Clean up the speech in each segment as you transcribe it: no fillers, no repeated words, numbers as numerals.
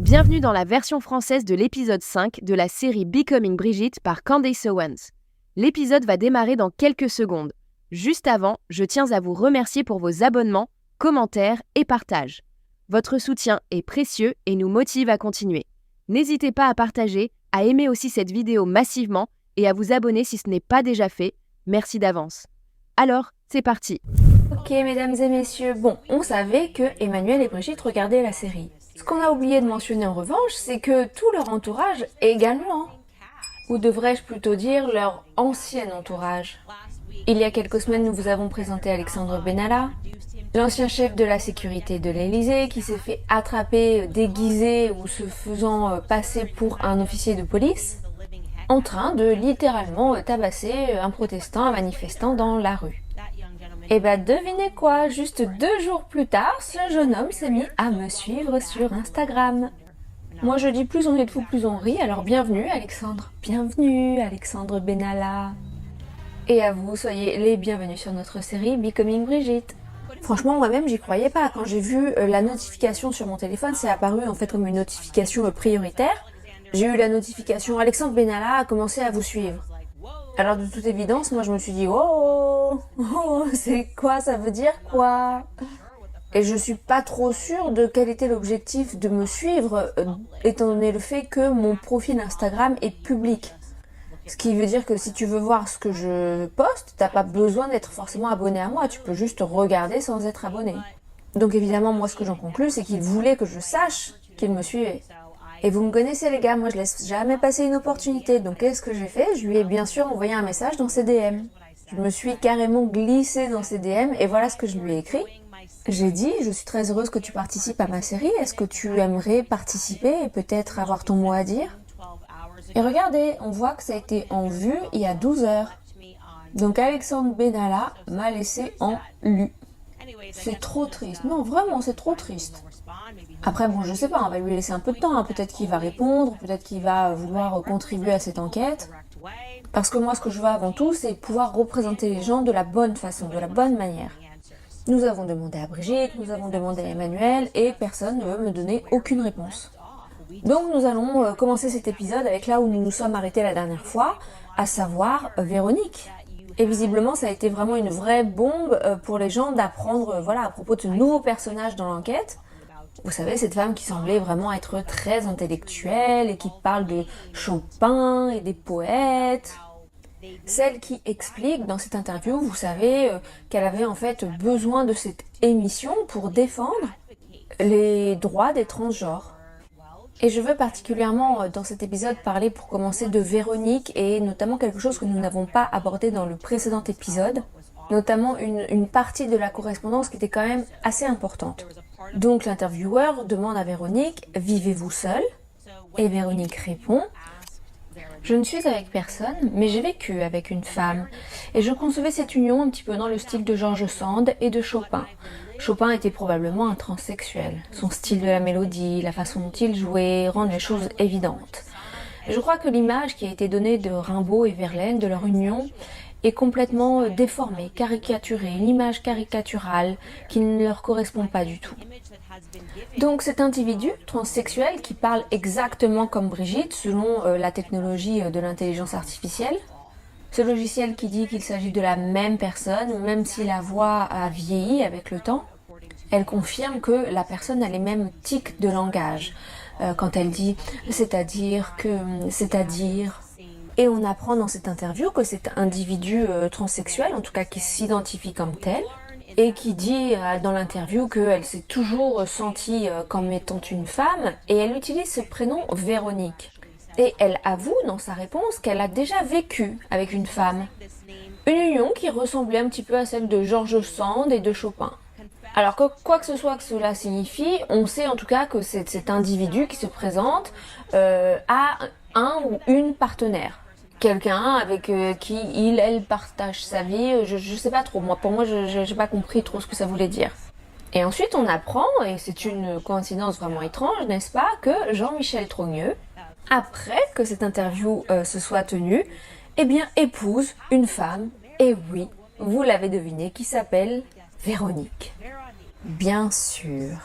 Bienvenue dans la version française de l'épisode 5 de la série Becoming Brigitte par Candace Owens. L'épisode va démarrer dans quelques secondes. Juste avant, je tiens à vous remercier pour vos abonnements, commentaires et partages. Votre soutien est précieux et nous motive à continuer. N'hésitez pas à partager, à aimer aussi cette vidéo massivement et à vous abonner si ce n'est pas déjà fait. Merci d'avance. Alors, c'est parti. Ok, mesdames et messieurs, bon, on savait que Emmanuel et Brigitte regardaient la série. Ce qu'on a oublié de mentionner en revanche, c'est que tout leur entourage également. Ou devrais-je plutôt dire leur ancien entourage. Il y a quelques semaines, nous vous avons présenté Alexandre Benalla, l'ancien chef de la sécurité de l'Élysée qui s'est fait attraper déguisé ou se faisant passer pour un officier de police, en train de littéralement tabasser un protestant, un manifestant dans la rue. Et bah devinez quoi, juste 2 jours plus tard, ce jeune homme s'est mis à me suivre sur Instagram. Moi je dis plus on est de fous, plus on rit, alors bienvenue Alexandre Benalla. Et à vous, soyez les bienvenus sur notre série Becoming Brigitte. Franchement moi-même j'y croyais pas, quand j'ai vu la notification sur mon téléphone, c'est apparu en fait comme une notification prioritaire. J'ai eu la notification Alexandre Benalla a commencé à vous suivre. Alors de toute évidence, moi je me suis dit oh, c'est quoi, ça veut dire quoi? Et je suis pas trop sûre de quel était l'objectif de me suivre, étant donné le fait que mon profil Instagram est public. Ce qui veut dire que si tu veux voir ce que je poste, t'as pas besoin d'être forcément abonné à moi, tu peux juste regarder sans être abonné. Donc évidemment, moi ce que j'en conclus, c'est qu'il voulait que je sache qu'il me suivait. Et vous me connaissez les gars, moi je laisse jamais passer une opportunité, donc qu'est-ce que j'ai fait? Je lui ai bien sûr envoyé un message dans ses DM. Je me suis carrément glissée dans ses DM et voilà ce que je lui ai écrit. J'ai dit, je suis très heureuse que tu participes à ma série, est-ce que tu aimerais participer et peut-être avoir ton mot à dire? Et regardez, on voit que ça a été en vue il y a 12 heures. Donc Alexandre Benalla m'a laissé en lu. C'est trop triste, non vraiment c'est trop triste. Après bon je sais pas, on va lui laisser un peu de temps, hein. Peut-être qu'il va répondre, peut-être qu'il va vouloir contribuer à cette enquête. Parce que moi ce que je veux avant tout c'est pouvoir représenter les gens de la bonne façon, de la bonne manière. Nous avons demandé à Brigitte, nous avons demandé à Emmanuel et personne ne veut me donner aucune réponse. Donc nous allons commencer cet épisode avec là où nous nous sommes arrêtés la dernière fois, à savoir Véronique. Et visiblement ça a été vraiment une vraie bombe pour les gens d'apprendre voilà, à propos de ce nouveau personnage dans l'enquête. Vous savez, cette femme qui semblait vraiment être très intellectuelle et qui parle de Chopin et des poètes. Celle qui explique dans cette interview, vous savez, qu'elle avait en fait besoin de cette émission pour défendre les droits des transgenres. Et je veux particulièrement dans cet épisode parler pour commencer de Véronique et notamment quelque chose que nous n'avons pas abordé dans le précédent épisode, notamment une partie de la correspondance qui était quand même assez importante. Donc l'intervieweur demande à Véronique « Vivez-vous seule ?» Et Véronique répond « Je ne suis avec personne, mais j'ai vécu avec une femme. Et je concevais cette union un petit peu dans le style de George Sand et de Chopin. Chopin était probablement un transsexuel. Son style de la mélodie, la façon dont il jouait, rendent les choses évidentes. Je crois que l'image qui a été donnée de Rimbaud et Verlaine, de leur union, est complètement déformée, caricaturée, une image caricaturale qui ne leur correspond pas du tout. Donc cet individu transsexuel qui parle exactement comme Brigitte selon la technologie de l'intelligence artificielle, ce logiciel qui dit qu'il s'agit de la même personne, même si la voix a vieilli avec le temps, elle confirme que la personne a les mêmes tics de langage. Quand elle dit « c'est-à-dire que »,« c'est-à-dire ». Et on apprend dans cette interview que cet individu transsexuel, en tout cas qui s'identifie comme tel, et qui dit dans l'interview qu'elle s'est toujours sentie comme étant une femme, et elle utilise ce prénom Véronique. Et elle avoue dans sa réponse qu'elle a déjà vécu avec une femme. Une union qui ressemblait un petit peu à celle de George Sand et de Chopin. Alors quoi que ce soit que cela signifie, on sait en tout cas que cet individu qui se présente a un ou une partenaire. Quelqu'un avec qui elle partage sa vie, je sais pas trop, pour moi j'ai pas compris trop ce que ça voulait dire. Et ensuite on apprend, et c'est une coïncidence vraiment étrange, n'est-ce pas, que Jean-Michel Trogneux, après que cette interview se soit tenue, eh bien épouse une femme, et oui, vous l'avez deviné, qui s'appelle Véronique. Bien sûr.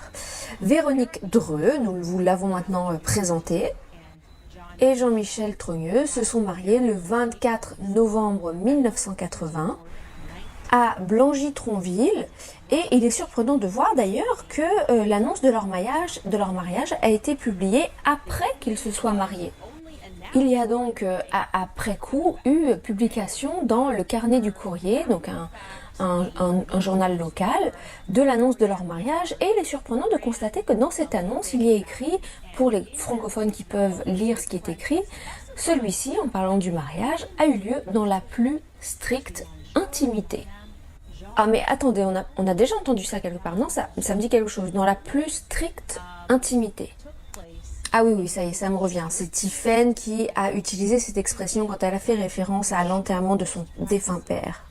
Véronique Dreux, nous vous l'avons maintenant présentée, et Jean-Michel Trogneux se sont mariés le 24 novembre 1980 à Blangy-Tronville. Et il est surprenant de voir d'ailleurs que l'annonce de leur mariage a été publiée après qu'ils se soient mariés. Il y a donc après coup eu publication dans le Carnet du Courrier, donc un journal local, de l'annonce de leur mariage, et il est surprenant de constater que dans cette annonce il y a écrit, pour les francophones qui peuvent lire ce qui est écrit, celui-ci, en parlant du mariage, a eu lieu dans la plus stricte intimité. Ah mais attendez, on a déjà entendu ça quelque part, non, ça me dit quelque chose, dans la plus stricte intimité. Ah oui, ça y est, ça me revient. C'est Tiphaine qui a utilisé cette expression quand elle a fait référence à l'enterrement de son défunt père.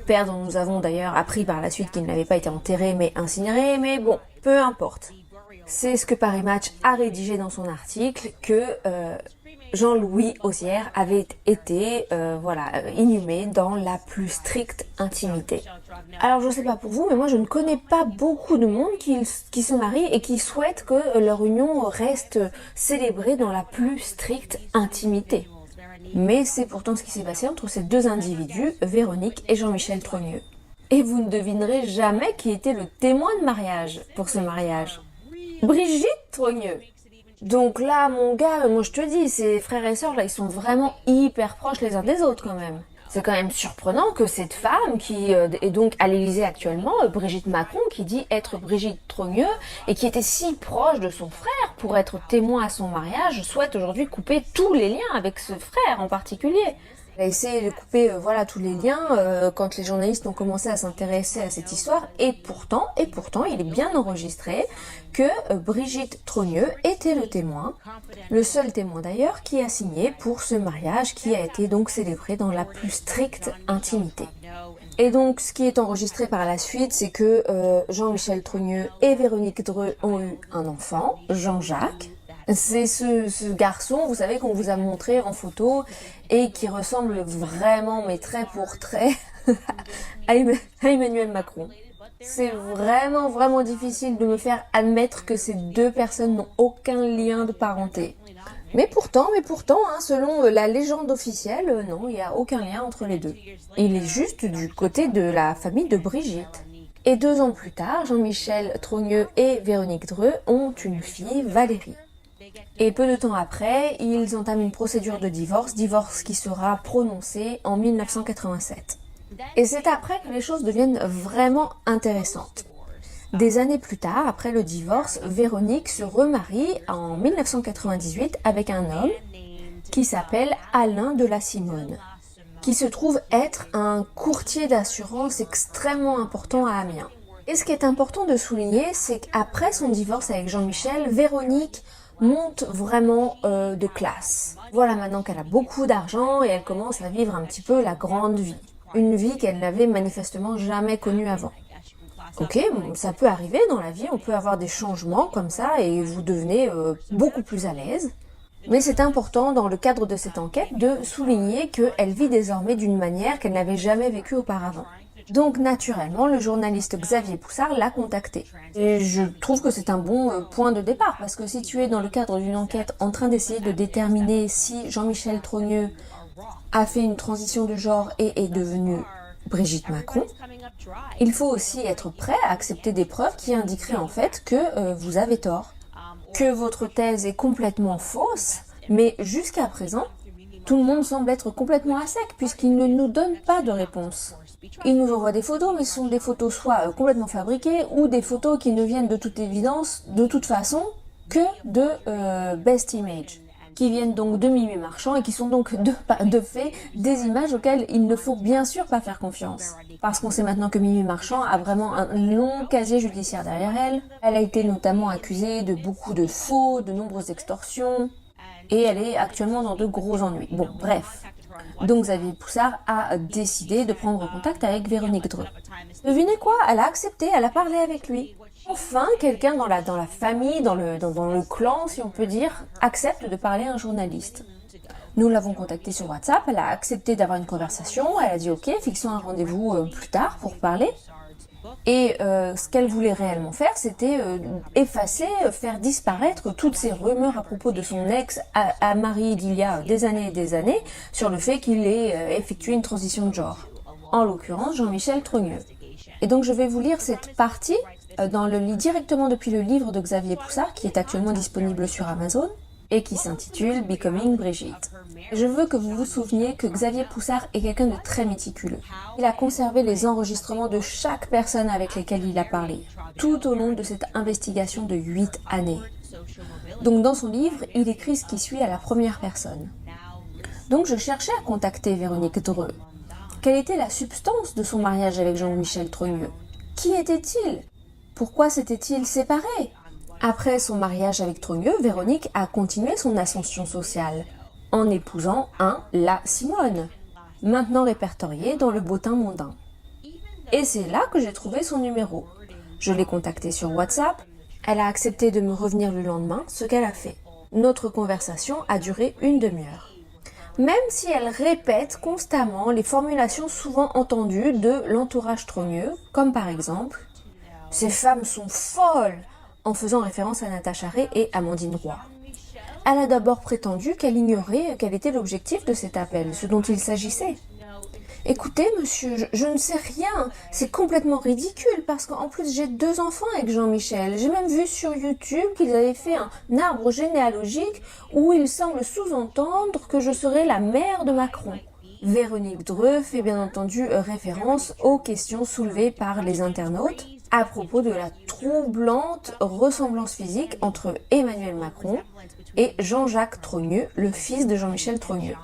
Père dont nous avons d'ailleurs appris par la suite qu'il n'avait pas été enterré mais incinéré, mais bon, peu importe. C'est ce que Paris Match a rédigé dans son article, que Jean-Louis Auzière avait été inhumé dans la plus stricte intimité. Alors je sais pas pour vous, mais moi je ne connais pas beaucoup de monde qui se marie et qui souhaite que leur union reste célébrée dans la plus stricte intimité. Mais c'est pourtant ce qui s'est passé entre ces deux individus, Véronique et Jean-Michel Trogneux. Et vous ne devinerez jamais qui était le témoin de mariage pour ce mariage. Brigitte Trogneux. Donc là, mon gars, moi je te dis, ces frères et sœurs là, ils sont vraiment hyper proches les uns des autres quand même. C'est quand même surprenant que cette femme qui est donc à l'Élysée actuellement, Brigitte Macron, qui dit être Brigitte Trogneux et qui était si proche de son frère pour être témoin à son mariage, souhaite aujourd'hui couper tous les liens avec ce frère en particulier. Elle a essayé de couper tous les liens quand les journalistes ont commencé à s'intéresser à cette histoire, et pourtant, il est bien enregistré que Brigitte Trogneux était le témoin, le seul témoin d'ailleurs qui a signé pour ce mariage qui a été donc célébré dans la plus stricte intimité. Et donc ce qui est enregistré par la suite, c'est que Jean-Michel Trogneux et Véronique Dreux ont eu un enfant, Jean-Jacques. C'est ce garçon, vous savez, qu'on vous a montré en photo et qui ressemble vraiment, mais trait pour trait, à Emmanuel Macron. C'est vraiment difficile de me faire admettre que ces deux personnes n'ont aucun lien de parenté. Mais pourtant, selon la légende officielle, non, il n'y a aucun lien entre les deux. Il est juste du côté de la famille de Brigitte. Et 2 ans plus tard, Jean-Michel Trogneux et Véronique Dreux ont une fille, Valérie. Et peu de temps après, ils entament une procédure de divorce qui sera prononcée en 1987. Et c'est après que les choses deviennent vraiment intéressantes. Des années plus tard, après le divorce, Véronique se remarie en 1998 avec un homme qui s'appelle Alain de la Simone, qui se trouve être un courtier d'assurance extrêmement important à Amiens. Et ce qui est important de souligner, c'est qu'après son divorce avec Jean-Michel, Véronique monte vraiment de classe. Voilà maintenant qu'elle a beaucoup d'argent et elle commence à vivre un petit peu la grande vie. Une vie qu'elle n'avait manifestement jamais connue avant. Ok, bon, ça peut arriver dans la vie, on peut avoir des changements comme ça et vous devenez beaucoup plus à l'aise. Mais c'est important dans le cadre de cette enquête de souligner qu'elle vit désormais d'une manière qu'elle n'avait jamais vécue auparavant. Donc naturellement, le journaliste Xavier Poussard l'a contacté. Et je trouve que c'est un bon point de départ, parce que si tu es dans le cadre d'une enquête en train d'essayer de déterminer si Jean-Michel Trogneux a fait une transition de genre et est devenu Brigitte Macron, il faut aussi être prêt à accepter des preuves qui indiqueraient en fait que vous avez tort, que votre thèse est complètement fausse, mais jusqu'à présent, tout le monde semble être complètement à sec puisqu'il ne nous donne pas de réponse. Il nous envoie des photos, mais ce sont des photos soit complètement fabriquées ou des photos qui ne viennent de toute évidence, de toute façon, que de Best Image, qui viennent donc de Mimi Marchand et qui sont donc de fait des images auxquelles il ne faut bien sûr pas faire confiance. Parce qu'on sait maintenant que Mimi Marchand a vraiment un long casier judiciaire derrière elle. Elle a été notamment accusée de beaucoup de faux, de nombreuses extorsions, et elle est actuellement dans de gros ennuis. Bon, bref. Donc Xavier Poussard a décidé de prendre contact avec Véronique Dreux. Devinez quoi? Elle a accepté, elle a parlé avec lui. Enfin, quelqu'un dans la famille, dans le clan, si on peut dire, accepte de parler à un journaliste. Nous l'avons contactée sur WhatsApp, elle a accepté d'avoir une conversation, elle a dit ok, fixons un rendez-vous plus tard pour parler. Et ce qu'elle voulait réellement faire, c'était effacer, faire disparaître toutes ces rumeurs à propos de son ex à mari d'il y a des années et des années sur le fait qu'il ait effectué une transition de genre. En l'occurrence, Jean-Michel Trogneux. Et donc je vais vous lire cette partie directement depuis le livre de Xavier Poussard, qui est actuellement disponible sur Amazon, et qui s'intitule Becoming Brigitte. Je veux que vous vous souveniez que Xavier Poussard est quelqu'un de très méticuleux. Il a conservé les enregistrements de chaque personne avec laquelle il a parlé, tout au long de cette investigation de 8 années. Donc dans son livre, il écrit ce qui suit à la première personne. Donc je cherchais à contacter Véronique Dreux. Quelle était la substance de son mariage avec Jean-Michel Trogneux? Qui était-il? Pourquoi s'était-il séparé? Après son mariage avec Trogneux, Véronique a continué son ascension sociale, en épousant la Simone, maintenant répertorié dans le bottin mondain. Et c'est là que j'ai trouvé son numéro. Je l'ai contactée sur WhatsApp, elle a accepté de me revenir le lendemain, ce qu'elle a fait. Notre conversation a duré une demi-heure. Même si elle répète constamment les formulations souvent entendues de l'entourage Trogneux, comme par exemple « Ces femmes sont folles !» en faisant référence à Natacha Ray et Amandine Roy. Elle a d'abord prétendu qu'elle ignorait quel était l'objectif de cet appel, ce dont il s'agissait. Écoutez, monsieur, je ne sais rien, c'est complètement ridicule parce qu'en plus j'ai 2 enfants avec Jean-Michel. J'ai même vu sur YouTube qu'ils avaient fait un arbre généalogique où il semble sous-entendre que je serais la mère de Macron. Véronique Dreux fait bien entendu référence aux questions soulevées par les internautes à propos de la troublante ressemblance physique entre Emmanuel Macron et Jean-Jacques Trogneux, le fils de Jean-Michel Trogneux.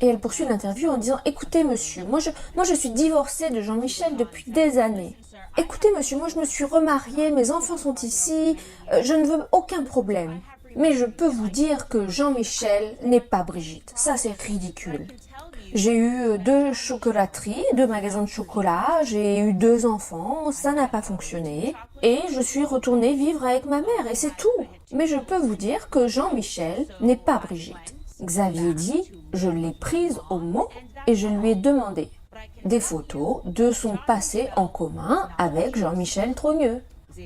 Et elle poursuit l'interview en disant « Écoutez monsieur, moi je suis divorcée de Jean-Michel depuis des années. Écoutez monsieur, moi je me suis remariée, mes enfants sont ici, je ne veux aucun problème. Mais je peux vous dire que Jean-Michel n'est pas Brigitte. Ça c'est ridicule. J'ai eu 2 chocolateries, 2 magasins de chocolat, j'ai eu 2 enfants, ça n'a pas fonctionné. Et je suis retournée vivre avec ma mère et c'est tout. Mais je peux vous dire que Jean-Michel n'est pas Brigitte. Xavier dit, je l'ai prise au mot et je lui ai demandé des photos de son passé en commun avec Jean-Michel Trogneux,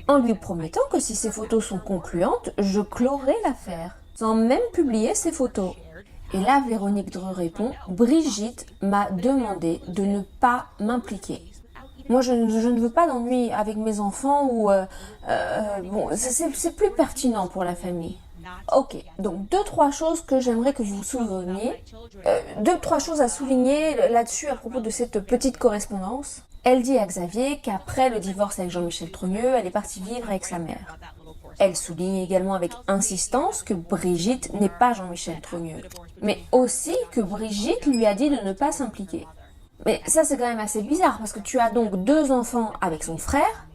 en lui promettant que si ces photos sont concluantes, je clorai l'affaire, sans même publier ces photos. Et là, Véronique Dreux répond, Brigitte m'a demandé de ne pas m'impliquer. Moi, je ne veux pas d'ennui avec mes enfants ou... bon, c'est plus pertinent pour la famille. Ok, donc 2-3 choses que j'aimerais que vous vous souveniez. 2-3 choses à souligner là-dessus à propos de cette petite correspondance. Elle dit à Xavier qu'après le divorce avec Jean-Michel Trogneux, elle est partie vivre avec sa mère. Elle souligne également avec insistance que Brigitte n'est pas Jean-Michel Trogneux, mais aussi que Brigitte lui a dit de ne pas s'impliquer. Mais ça c'est quand même assez bizarre parce que tu as donc 2 enfants avec son frère,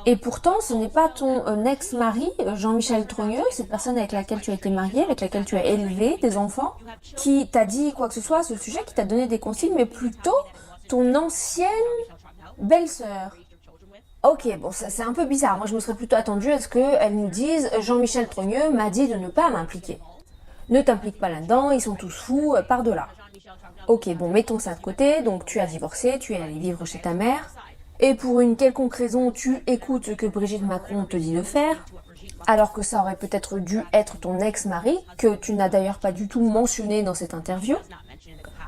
et pourtant ce n'est pas ton ex-mari, Jean-Michel Trogneux, cette personne avec laquelle tu as été mariée, avec laquelle tu as élevé tes enfants, qui t'a dit quoi que ce soit à ce sujet, qui t'a donné des consignes, mais plutôt ton ancienne belle-sœur. Ok, bon, ça c'est un peu bizarre. Moi, je me serais plutôt attendue à ce qu'elle nous dise « Jean-Michel Trogneux m'a dit de ne pas m'impliquer. Ne t'implique pas là-dedans, ils sont tous fous, par de là. » Ok, bon, mettons ça de côté. Donc, tu as divorcé, tu es allé vivre chez ta mère. Et pour une quelconque raison, tu écoutes ce que Brigitte Macron te dit de faire. Alors que ça aurait peut-être dû être ton ex-mari, que tu n'as d'ailleurs pas du tout mentionné dans cette interview.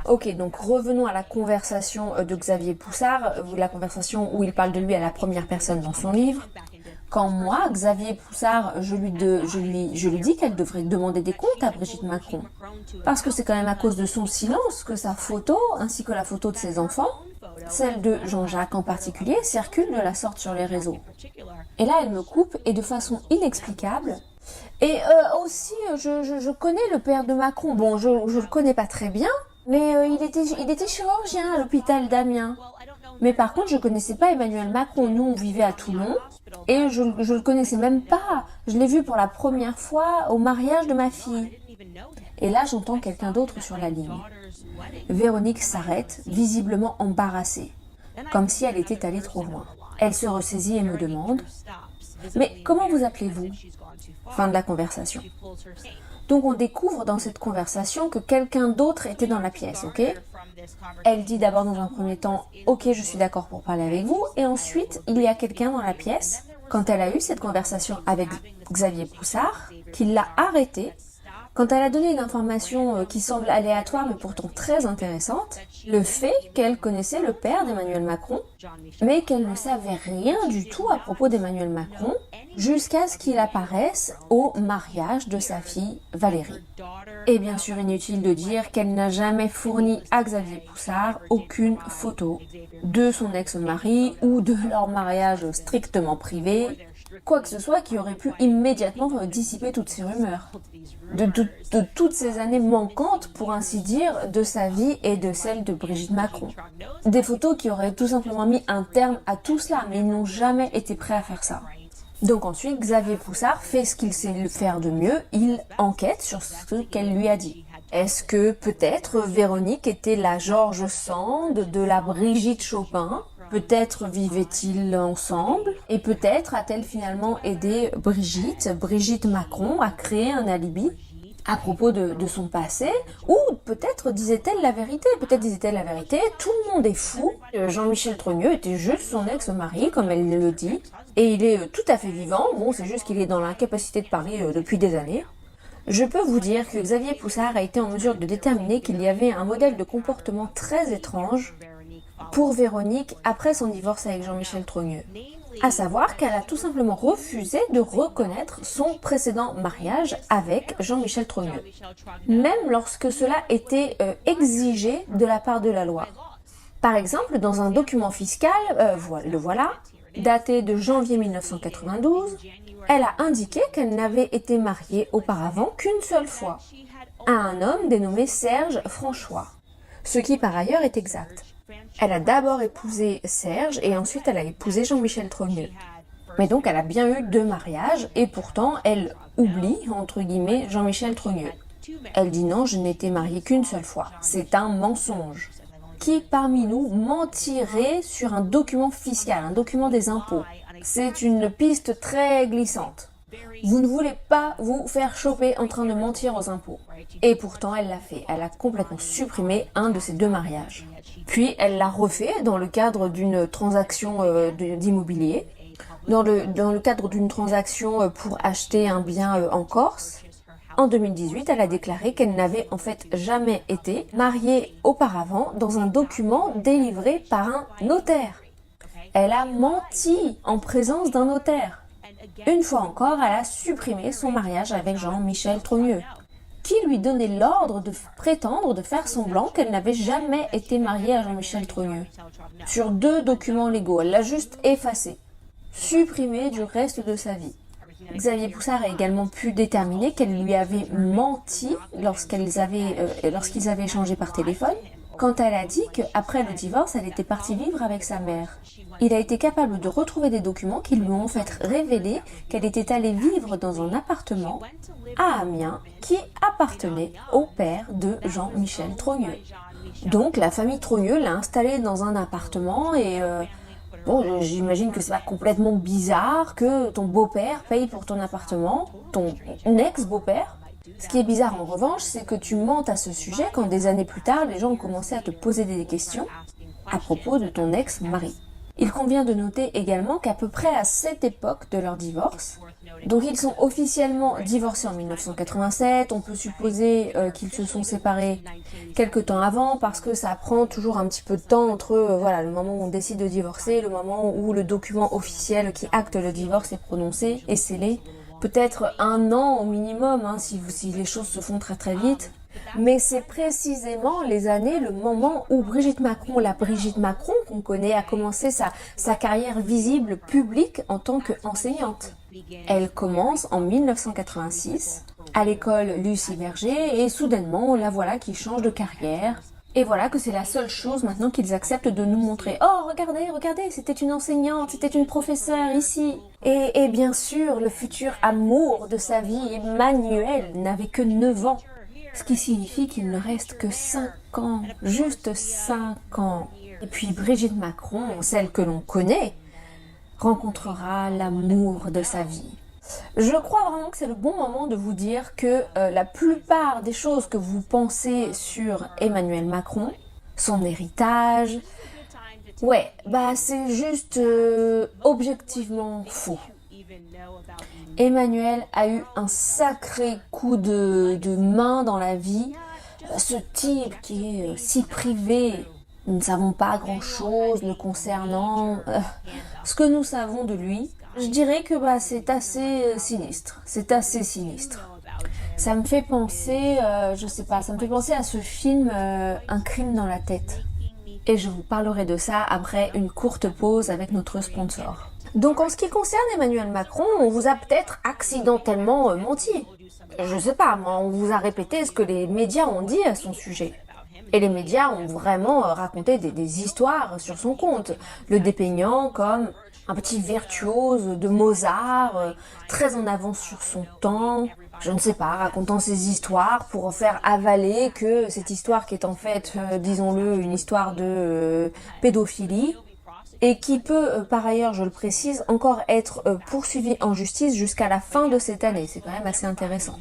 Ok, donc revenons à la conversation de Xavier Poussard, la conversation où il parle de lui à la première personne dans son livre. Quand moi, Xavier Poussard, je lui dis qu'elle devrait demander des comptes à Brigitte Macron. Parce que c'est quand même à cause de son silence que sa photo, ainsi que la photo de ses enfants, celle de Jean-Jacques en particulier, circule de la sorte sur les réseaux. Et là, elle me coupe, et de façon inexplicable. Et aussi, je connais le père de Macron. Bon, je le connais pas très bien, mais il était chirurgien à l'hôpital d'Amiens. Mais par contre, je connaissais pas Emmanuel Macron. Nous, on vivait à Toulon et je le connaissais même pas. Je l'ai vu pour la première fois au mariage de ma fille. Et là, j'entends quelqu'un d'autre sur la ligne. Véronique s'arrête, visiblement embarrassée, comme si elle était allée trop loin. Elle se ressaisit et me demande « Mais comment vous appelez-vous » Fin de la conversation. Donc on découvre dans cette conversation que quelqu'un d'autre était dans la pièce, ok ? Elle dit d'abord dans un premier temps « Ok, je suis d'accord pour parler avec vous » et ensuite il y a quelqu'un dans la pièce, quand elle a eu cette conversation avec Xavier Poussard, qui l'a arrêtée quand elle a donné une information qui semble aléatoire mais pourtant très intéressante, le fait qu'elle connaissait le père d'Emmanuel Macron, mais qu'elle ne savait rien du tout à propos d'Emmanuel Macron, jusqu'à ce qu'il apparaisse au mariage de sa fille Valérie. Et bien sûr, inutile de dire qu'elle n'a jamais fourni à Xavier Poussard aucune photo de son ex-mari ou de leur mariage strictement privé, quoi que ce soit qui aurait pu immédiatement dissiper toutes ces rumeurs. De toutes ces années manquantes, pour ainsi dire, de sa vie et de celle de Brigitte Macron. Des photos qui auraient tout simplement mis un terme à tout cela, mais ils n'ont jamais été prêts à faire ça. Donc ensuite, Xavier Poussard fait ce qu'il sait faire de mieux, il enquête sur ce qu'elle lui a dit. Est-ce que peut-être Véronique était la George Sand de la Brigitte Chopin ? Peut-être vivaient-ils ensemble et peut-être a-t-elle finalement aidé Brigitte Macron, à créer un alibi à propos de son passé, ou peut-être disait-elle la vérité, tout le monde est fou, Jean-Michel Trogneux était juste son ex-mari, comme elle le dit, et il est tout à fait vivant, bon c'est juste qu'il est dans l'incapacité de parler depuis des années. Je peux vous dire que Xavier Poussard a été en mesure de déterminer qu'il y avait un modèle de comportement très étrange pour Véronique après son divorce avec Jean-Michel Trogneux. À savoir qu'elle a tout simplement refusé de reconnaître son précédent mariage avec Jean-Michel Trogneux, même lorsque cela était exigé de la part de la loi. Par exemple, dans un document fiscal, le voilà, daté de janvier 1992, elle a indiqué qu'elle n'avait été mariée auparavant qu'une seule fois, à un homme dénommé Serge Franchois, ce qui par ailleurs est exact. Elle a d'abord épousé Serge et ensuite elle a épousé Jean-Michel Trogneux. Mais donc elle a bien eu 2 mariages et pourtant elle oublie, entre guillemets, Jean-Michel Trogneux. Elle dit non, je n'ai été mariée qu'une seule fois. C'est un mensonge. Qui parmi nous mentirait sur un document fiscal, un document des impôts? C'est une piste très glissante. Vous ne voulez pas vous faire choper en train de mentir aux impôts. Et pourtant, elle l'a fait. Elle a complètement supprimé un de ses 2 mariages. Puis, elle l'a refait dans le cadre d'une transaction d'immobilier, dans le cadre d'une transaction pour acheter un bien en Corse. En 2018, elle a déclaré qu'elle n'avait en fait jamais été mariée auparavant dans un document délivré par un notaire. Elle a menti en présence d'un notaire. Une fois encore, elle a supprimé son mariage avec Jean-Michel Trogneux, qui lui donnait l'ordre de prétendre de faire semblant qu'elle n'avait jamais été mariée à Jean-Michel Trogneux. Sur 2 documents légaux, elle l'a juste effacé, supprimé du reste de sa vie. Xavier Poussard a également pu déterminer qu'elle lui avait menti lorsqu'ils avaient échangé par téléphone, quand elle a dit qu'après le divorce, elle était partie vivre avec sa mère. Il a été capable de retrouver des documents qui lui ont en fait révélé qu'elle était allée vivre dans un appartement à Amiens qui appartenait au père de Jean-Michel Trogneux. Donc la famille Trogneux l'a installée dans un appartement et bon, j'imagine que c'est pas complètement bizarre que ton beau-père paye pour ton appartement, ton ex-beau-père. Ce qui est bizarre en revanche, c'est que tu mentes à ce sujet quand des années plus tard, les gens ont commencé à te poser des questions à propos de ton ex-mari. Il convient de noter également qu'à peu près à cette époque de leur divorce, donc ils sont officiellement divorcés en 1987, on peut supposer qu'ils se sont séparés quelque temps avant parce que ça prend toujours un petit peu de temps entre le moment où on décide de divorcer et le moment où le document officiel qui acte le divorce est prononcé et scellé. Peut-être 1 an au minimum, si les choses se font très très vite. Mais c'est précisément les années, le moment où la Brigitte Macron qu'on connaît, a commencé sa carrière visible publique en tant qu'enseignante. Elle commence en 1986 à l'école Lucie Berger et soudainement, la voilà qui change de carrière. Et voilà que c'est la seule chose maintenant qu'ils acceptent de nous montrer. Oh, regardez, c'était une enseignante, c'était une professeure ici. Et bien sûr, le futur amour de sa vie, Emmanuel, n'avait que 9 ans. Ce qui signifie qu'il ne reste que 5 ans, juste 5 ans. Et puis Brigitte Macron, celle que l'on connaît, rencontrera l'amour de sa vie. Je crois vraiment que c'est le bon moment de vous dire que la plupart des choses que vous pensez sur Emmanuel Macron son héritage. Ouais, bah c'est juste objectivement faux. Emmanuel a eu un sacré coup de main dans la vie. Ce type qui est si privé, nous ne savons pas grand-chose le concernant. Ce que nous savons de lui, je dirais que c'est assez sinistre. C'est assez sinistre. Ça me fait penser, je sais pas, ça me fait penser à ce film Un crime dans la tête. Et je vous parlerai de ça après une courte pause avec notre sponsor. Donc en ce qui concerne Emmanuel Macron, on vous a peut-être accidentellement menti. Je sais pas, moi, on vous a répété ce que les médias ont dit à son sujet. Et les médias ont vraiment raconté des histoires sur son compte, le dépeignant comme un petit virtuose de Mozart, très en avance sur son temps, je ne sais pas, racontant ses histoires pour faire avaler que cette histoire qui est en fait, disons-le, une histoire de pédophilie, et qui peut, par ailleurs, je le précise, encore être poursuivie en justice jusqu'à la fin de cette année. C'est quand même assez intéressant.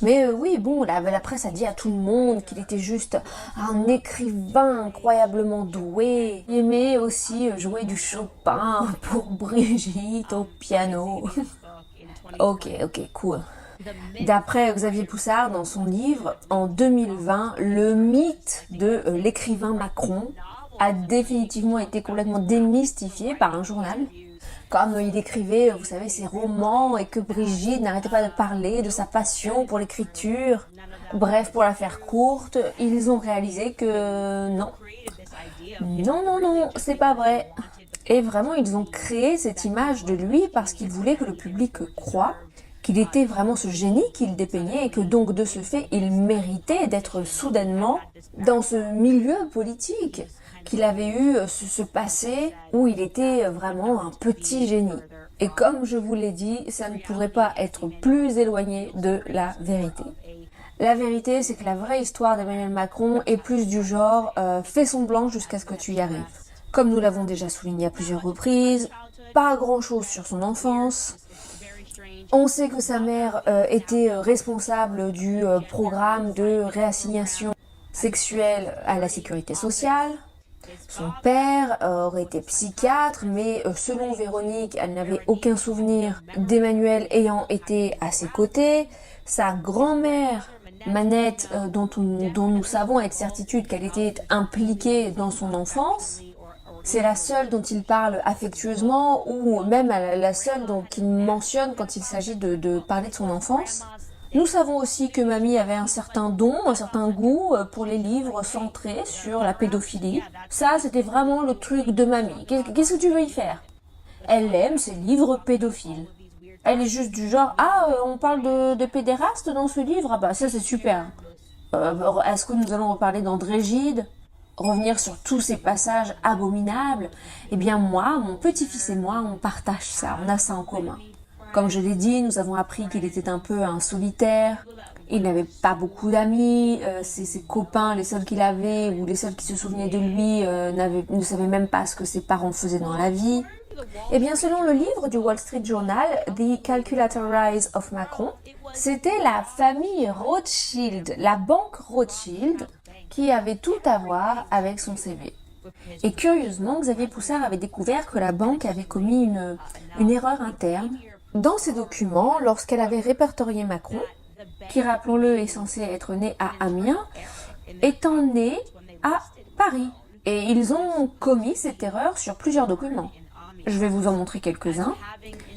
Mais oui, bon, la presse a dit à tout le monde qu'il était juste un écrivain incroyablement doué. Il aimait aussi jouer du Chopin pour Brigitte au piano. Ok, cool. D'après Xavier Poussard, dans son livre, en 2020, le mythe de l'écrivain Macron a définitivement été complètement démystifié par un journal. Comme il écrivait, vous savez, ses romans et que Brigitte n'arrêtait pas de parler de sa passion pour l'écriture. Bref, pour la faire courte, ils ont réalisé que non, c'est pas vrai. Et vraiment, ils ont créé cette image de lui parce qu'ils voulaient que le public croie qu'il était vraiment ce génie qu'il dépeignait et que donc de ce fait, il méritait d'être soudainement dans ce milieu politique, qu'il avait eu ce passé où il était vraiment un petit génie. Et comme je vous l'ai dit, ça ne pourrait pas être plus éloigné de la vérité. La vérité, c'est que la vraie histoire d'Emmanuel Macron est plus du genre fais semblant jusqu'à ce que tu y arrives. Comme nous l'avons déjà souligné à plusieurs reprises, pas grand-chose sur son enfance. On sait que sa mère était responsable du programme de réassignation sexuelle à la sécurité sociale. Son père aurait été psychiatre, mais selon Véronique, elle n'avait aucun souvenir d'Emmanuel ayant été à ses côtés. Sa grand-mère, Manette, dont nous savons avec certitude qu'elle était impliquée dans son enfance, c'est la seule dont il parle affectueusement, ou même la seule qu'il mentionne quand il s'agit de parler de son enfance. Nous savons aussi que mamie avait un certain don, un certain goût pour les livres centrés sur la pédophilie. Ça, c'était vraiment le truc de mamie. Qu'est-ce que tu veux y faire? Elle aime ces livres pédophiles. Elle est juste du genre, on parle de pédérastes dans ce livre? Ah bah ça c'est super. Est-ce que nous allons reparler d'André Gide? Revenir sur tous ces passages abominables? Eh bien moi, mon petit-fils et moi, on partage ça, on a ça en commun. Comme je l'ai dit, nous avons appris qu'il était un peu un solitaire, il n'avait pas beaucoup d'amis, ses copains, les seuls qu'il avait, ou les seuls qui se souvenaient de lui, ne savaient même pas ce que ses parents faisaient dans la vie. Eh bien, selon le livre du Wall Street Journal, The Calculator Rise of Macron, c'était la famille Rothschild, la banque Rothschild, qui avait tout à voir avec son CV. Et curieusement, Xavier Poussard avait découvert que la banque avait commis une erreur interne dans ses documents lorsqu'elle avait répertorié Macron, qui, rappelons-le, est censé être né à Amiens, étant né à Paris. Et ils ont commis cette erreur sur plusieurs documents. Je vais vous en montrer quelques-uns.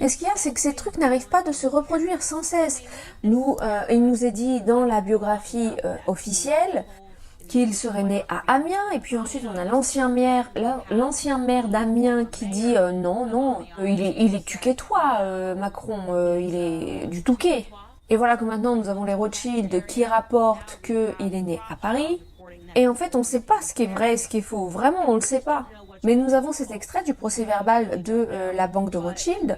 Et ce qu'il y a, c'est que ces trucs n'arrivent pas de se reproduire sans cesse. Il nous est dit dans la biographie officielle qu'il serait né à Amiens, et puis ensuite on a l'ancien maire d'Amiens qui dit non, il est tuquet-toi, Macron, il est du Touquet. Et voilà que maintenant nous avons les Rothschild qui rapportent qu'il est né à Paris. Et en fait on ne sait pas ce qui est vrai et ce qui est faux, vraiment on ne le sait pas. Mais nous avons cet extrait du procès-verbal de la banque de Rothschild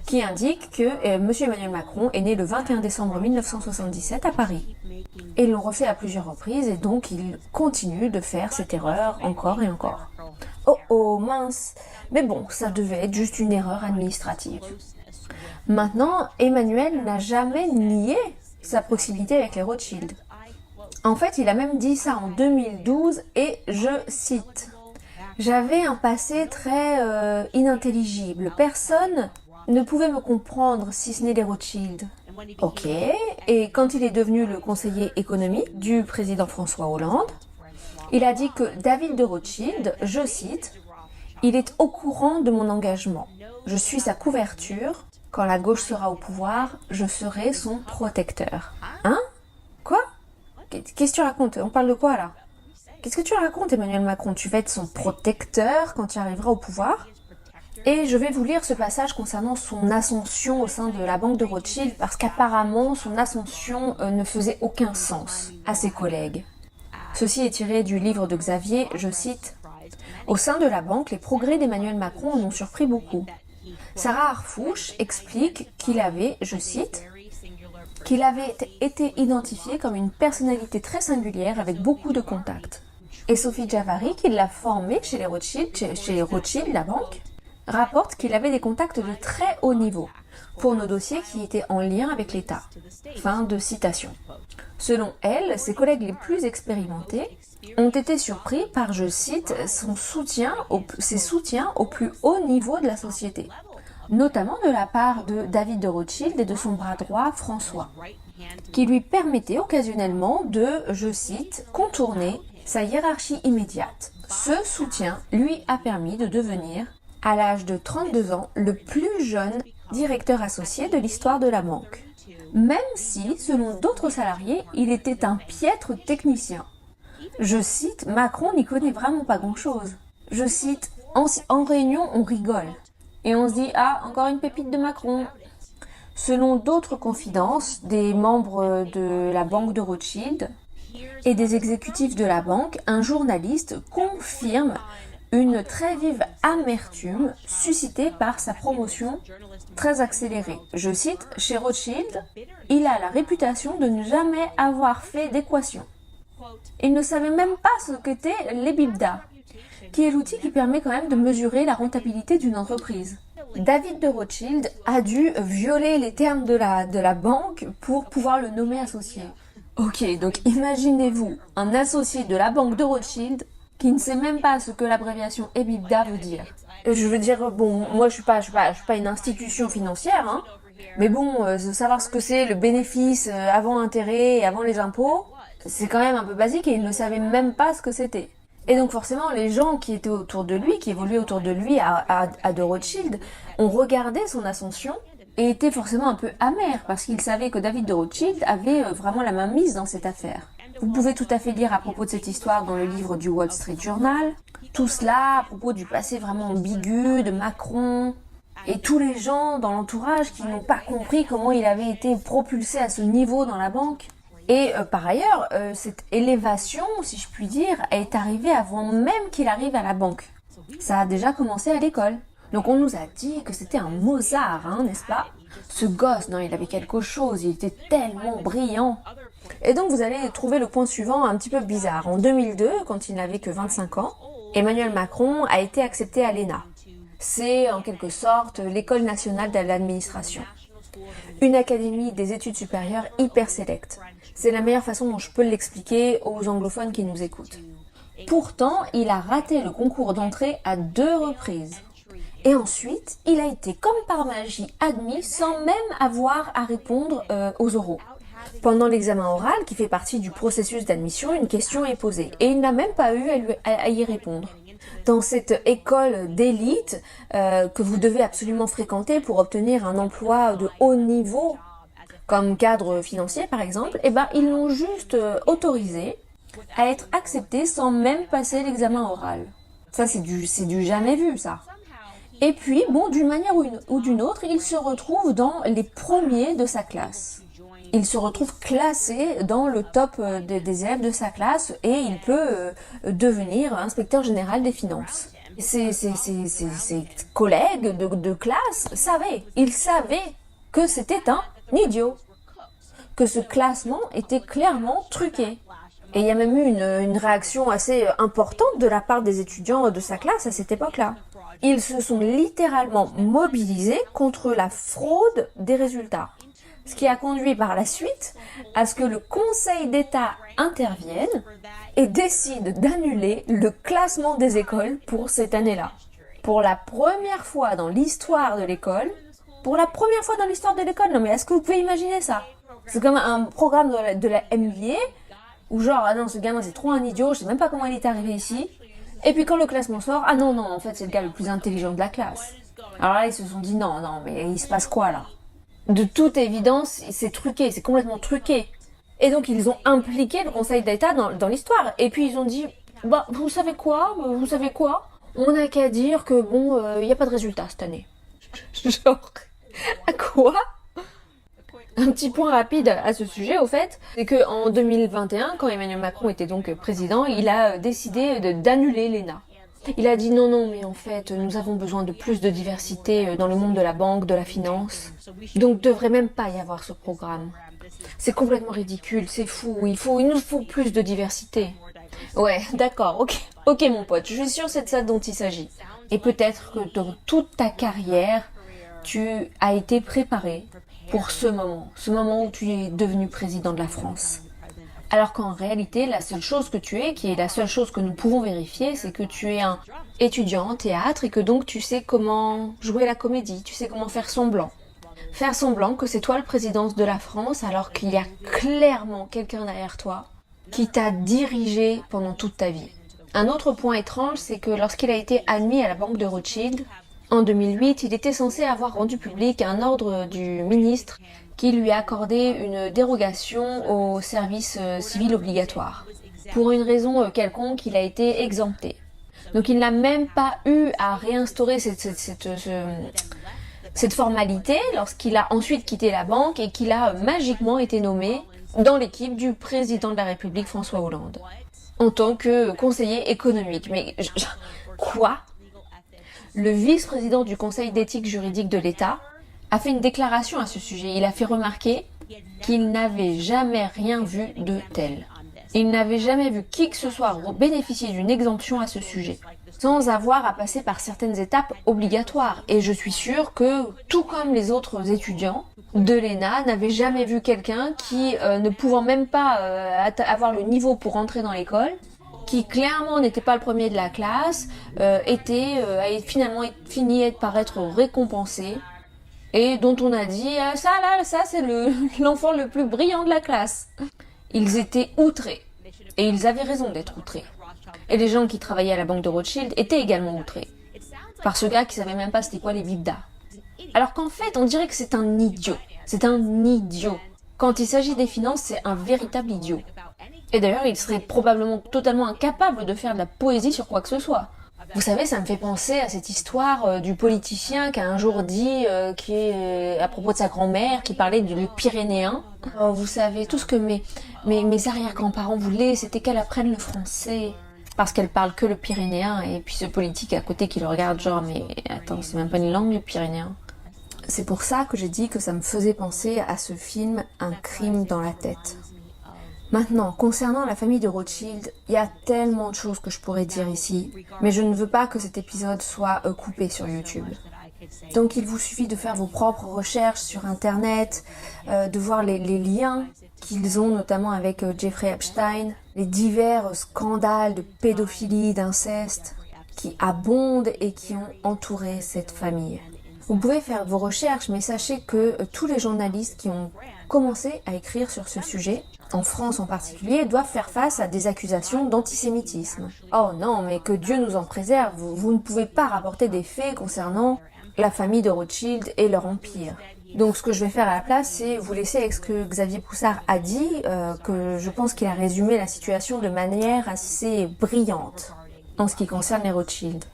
qui indique que M. Emmanuel Macron est né le 21 décembre 1977 à Paris. Et ils l'ont refait à plusieurs reprises et donc il continue de faire cette erreur encore et encore. Oh mince! Mais bon, ça devait être juste une erreur administrative. Maintenant, Emmanuel n'a jamais nié sa proximité avec les Rothschild. En fait, il a même dit ça en 2012 et je cite: J'avais un passé très inintelligible. Personne ne pouvait me comprendre si ce n'est les Rothschild. Ok, et quand il est devenu le conseiller économique du président François Hollande, il a dit que David de Rothschild, je cite, il est au courant de mon engagement. Je suis sa couverture. Quand la gauche sera au pouvoir, je serai son protecteur. Hein? Quoi? Qu'est-ce que tu racontes? On parle de quoi là? Qu'est-ce que tu racontes, Emmanuel Macron? Tu vas être son protecteur quand tu arriveras au pouvoir? Et je vais vous lire ce passage concernant son ascension au sein de la banque de Rothschild, parce qu'apparemment son ascension ne faisait aucun sens à ses collègues. Ceci est tiré du livre de Xavier, je cite: Au sein de la banque, les progrès d'Emmanuel Macron en ont surpris beaucoup. Sarah Harfouche explique qu'il avait, je cite, qu'il avait été identifié comme une personnalité très singulière avec beaucoup de contacts. Et Sophie Javari, qui l'a formé chez les Rothschild, la banque, rapporte qu'il avait des contacts de très haut niveau pour nos dossiers qui étaient en lien avec l'État. Fin de citation. Selon elle, ses collègues les plus expérimentés ont été surpris par, je cite, ses soutiens au plus haut niveau de la société, notamment de la part de David de Rothschild et de son bras droit François, qui lui permettait occasionnellement de, je cite, contourner sa hiérarchie immédiate. Ce soutien lui a permis de devenir, à l'âge de 32 ans, le plus jeune directeur associé de l'histoire de la banque. Même si, selon d'autres salariés, il était un piètre technicien. Je cite, Macron n'y connaît vraiment pas grand-chose. Je cite, en réunion, on rigole. Et on se dit, ah, encore une pépite de Macron. Selon d'autres confidences, des membres de la banque de Rothschild et des exécutifs de la banque, un journaliste confirme une très vive amertume suscitée par sa promotion très accélérée. Je cite, chez Rothschild, il a la réputation de ne jamais avoir fait d'équation. Il ne savait même pas ce qu'était l'EBITDA, qui est l'outil qui permet quand même de mesurer la rentabilité d'une entreprise. David de Rothschild a dû violer les termes de la banque pour pouvoir le nommer associé. Ok, donc imaginez-vous un associé de la banque de Rothschild qui ne sait même pas ce que l'abréviation EBITDA veut dire. Je veux dire, bon, moi je suis pas une institution financière, hein, mais bon, savoir ce que c'est le bénéfice avant intérêt et avant les impôts, c'est quand même un peu basique et il ne savait même pas ce que c'était. Et donc forcément, les gens qui étaient autour de lui, qui évoluaient autour de lui à de Rothschild, ont regardé son ascension et étaient forcément un peu amers parce qu'ils savaient que David de Rothschild avait vraiment la main mise dans cette affaire. Vous pouvez tout à fait lire à propos de cette histoire dans le livre du Wall Street Journal. Tout cela à propos du passé vraiment ambigu de Macron et tous les gens dans l'entourage qui n'ont pas compris comment il avait été propulsé à ce niveau dans la banque. Et par ailleurs, cette élévation, si je puis dire, est arrivée avant même qu'il arrive à la banque. Ça a déjà commencé à l'école. Donc on nous a dit que c'était un Mozart, hein, n'est-ce pas? Ce gosse, non, il avait quelque chose, il était tellement brillant. Et donc vous allez trouver le point suivant un petit peu bizarre. En 2002, quand il n'avait que 25 ans, Emmanuel Macron a été accepté à l'ENA. C'est en quelque sorte l'école nationale de l'administration. Une académie des études supérieures hyper sélecte. C'est la meilleure façon dont je peux l'expliquer aux anglophones qui nous écoutent. Pourtant, il a raté le concours d'entrée à 2 reprises. Et ensuite, il a été comme par magie admis sans même avoir à répondre aux oraux. Pendant l'examen oral, qui fait partie du processus d'admission, une question est posée. Et il n'a même pas eu à y répondre. Dans cette école d'élite que vous devez absolument fréquenter pour obtenir un emploi de haut niveau, comme cadre financier par exemple, eh ben, ils l'ont juste autorisé à être accepté sans même passer l'examen oral. Ça, c'est du jamais vu, ça. Et puis, bon, d'une manière ou d'une autre, il se retrouve dans les premiers de sa classe. Il se retrouve classé dans le top des élèves de sa classe et il peut devenir inspecteur général des finances. Ses collègues de classe savaient, ils savaient que c'était un idiot, que ce classement était clairement truqué. Et il y a même eu une réaction assez importante de la part des étudiants de sa classe à cette époque-là. Ils se sont littéralement mobilisés contre la fraude des résultats. Ce qui a conduit par la suite à ce que le Conseil d'État interviennent et décident d'annuler le classement des écoles pour cette année-là. Pour la première fois dans l'histoire de l'école, non mais est-ce que vous pouvez imaginer ça? C'est comme un programme de la NBA où genre, ah non, ce gamin c'est trop un idiot, je sais même pas comment il est arrivé ici. Et puis quand le classement sort, ah non, en fait c'est le gars le plus intelligent de la classe. Alors là ils se sont dit non, mais il se passe quoi là? De toute évidence, c'est truqué, c'est complètement truqué. Et donc ils ont impliqué le Conseil d'État dans l'histoire. Et puis ils ont dit, bah vous savez quoi? On n'a qu'à dire que bon, y a pas de résultat cette année. Genre, à quoi? Un petit point rapide à ce sujet, au fait, c'est qu'en 2021, quand Emmanuel Macron était donc président, il a décidé d'annuler l'ENA. Il a dit non, mais en fait, nous avons besoin de plus de diversité dans le monde de la banque, de la finance. Donc, devrait même pas y avoir ce programme. C'est complètement ridicule, c'est fou, il nous faut plus de diversité. Ouais, d'accord, ok mon pote, je suis sûre c'est de ça dont il s'agit. Et peut-être que dans toute ta carrière, tu as été préparé pour ce moment où tu es devenu président de la France. Alors qu'en réalité, la seule chose que tu es, qui est la seule chose que nous pouvons vérifier, c'est que tu es un étudiant en théâtre et que donc tu sais comment jouer la comédie, tu sais comment faire semblant. Faire semblant que c'est toi le président de la France alors qu'il y a clairement quelqu'un derrière toi qui t'a dirigé pendant toute ta vie. Un autre point étrange, c'est que lorsqu'il a été admis à la banque de Rothschild, en 2008, il était censé avoir rendu public un ordre du ministre qui lui accordait une dérogation au service civil obligatoire. Pour une raison quelconque, il a été exempté. Donc il n'a même pas eu à réinstaurer cette formalité lorsqu'il a ensuite quitté la banque et qu'il a magiquement été nommé dans l'équipe du président de la République François Hollande en tant que conseiller économique. Mais quoi? Le vice-président du Conseil d'éthique juridique de l'État a fait une déclaration à ce sujet. Il a fait remarquer qu'il n'avait jamais rien vu de tel. Il n'avait jamais vu qui que ce soit bénéficier d'une exemption à ce sujet, sans avoir à passer par certaines étapes obligatoires. Et je suis sûre que, tout comme les autres étudiants de l'ENA, n'avaient jamais vu quelqu'un qui, ne pouvant même pas avoir le niveau pour entrer dans l'école, qui clairement n'était pas le premier de la classe, a finalement fini par être récompensé, et dont on a dit ça c'est l'enfant le plus brillant de la classe. Ils étaient outrés, et ils avaient raison d'être outrés. Et les gens qui travaillaient à la banque de Rothschild étaient également outrés par ce gars qui savait même pas c'était quoi les bidas. Alors qu'en fait, on dirait que c'est un idiot. C'est un idiot. Quand il s'agit des finances, c'est un véritable idiot. Et d'ailleurs, il serait probablement totalement incapable de faire de la poésie sur quoi que ce soit. Vous savez, ça me fait penser à cette histoire du politicien qui a un jour dit, à propos de sa grand-mère, qui parlait du Pyrénéen. Oh, vous savez, tout ce que mes arrière-grands-parents voulaient, c'était qu'elle apprenne le français. Parce qu'elle parle que le pyrénéen, et puis ce politique à côté qui le regarde genre, mais attends, c'est même pas une langue le pyrénéen. C'est pour ça que j'ai dit que ça me faisait penser à ce film Un crime dans la tête. Maintenant, concernant la famille de Rothschild, il y a tellement de choses que je pourrais dire ici, mais je ne veux pas que cet épisode soit coupé sur YouTube. Donc il vous suffit de faire vos propres recherches sur internet, de voir les liens qu'ils ont notamment avec Jeffrey Epstein, les divers scandales de pédophilie, d'inceste qui abondent et qui ont entouré cette famille. Vous pouvez faire vos recherches, mais sachez que tous les journalistes qui ont commencé à écrire sur ce sujet, en France en particulier, doivent faire face à des accusations d'antisémitisme. Oh non, mais que Dieu nous en préserve, vous ne pouvez pas rapporter des faits concernant la famille de Rothschild et leur empire. Donc ce que je vais faire à la place, c'est vous laisser avec ce que Xavier Poussard a dit, que je pense qu'il a résumé la situation de manière assez brillante en ce qui concerne les Rothschild.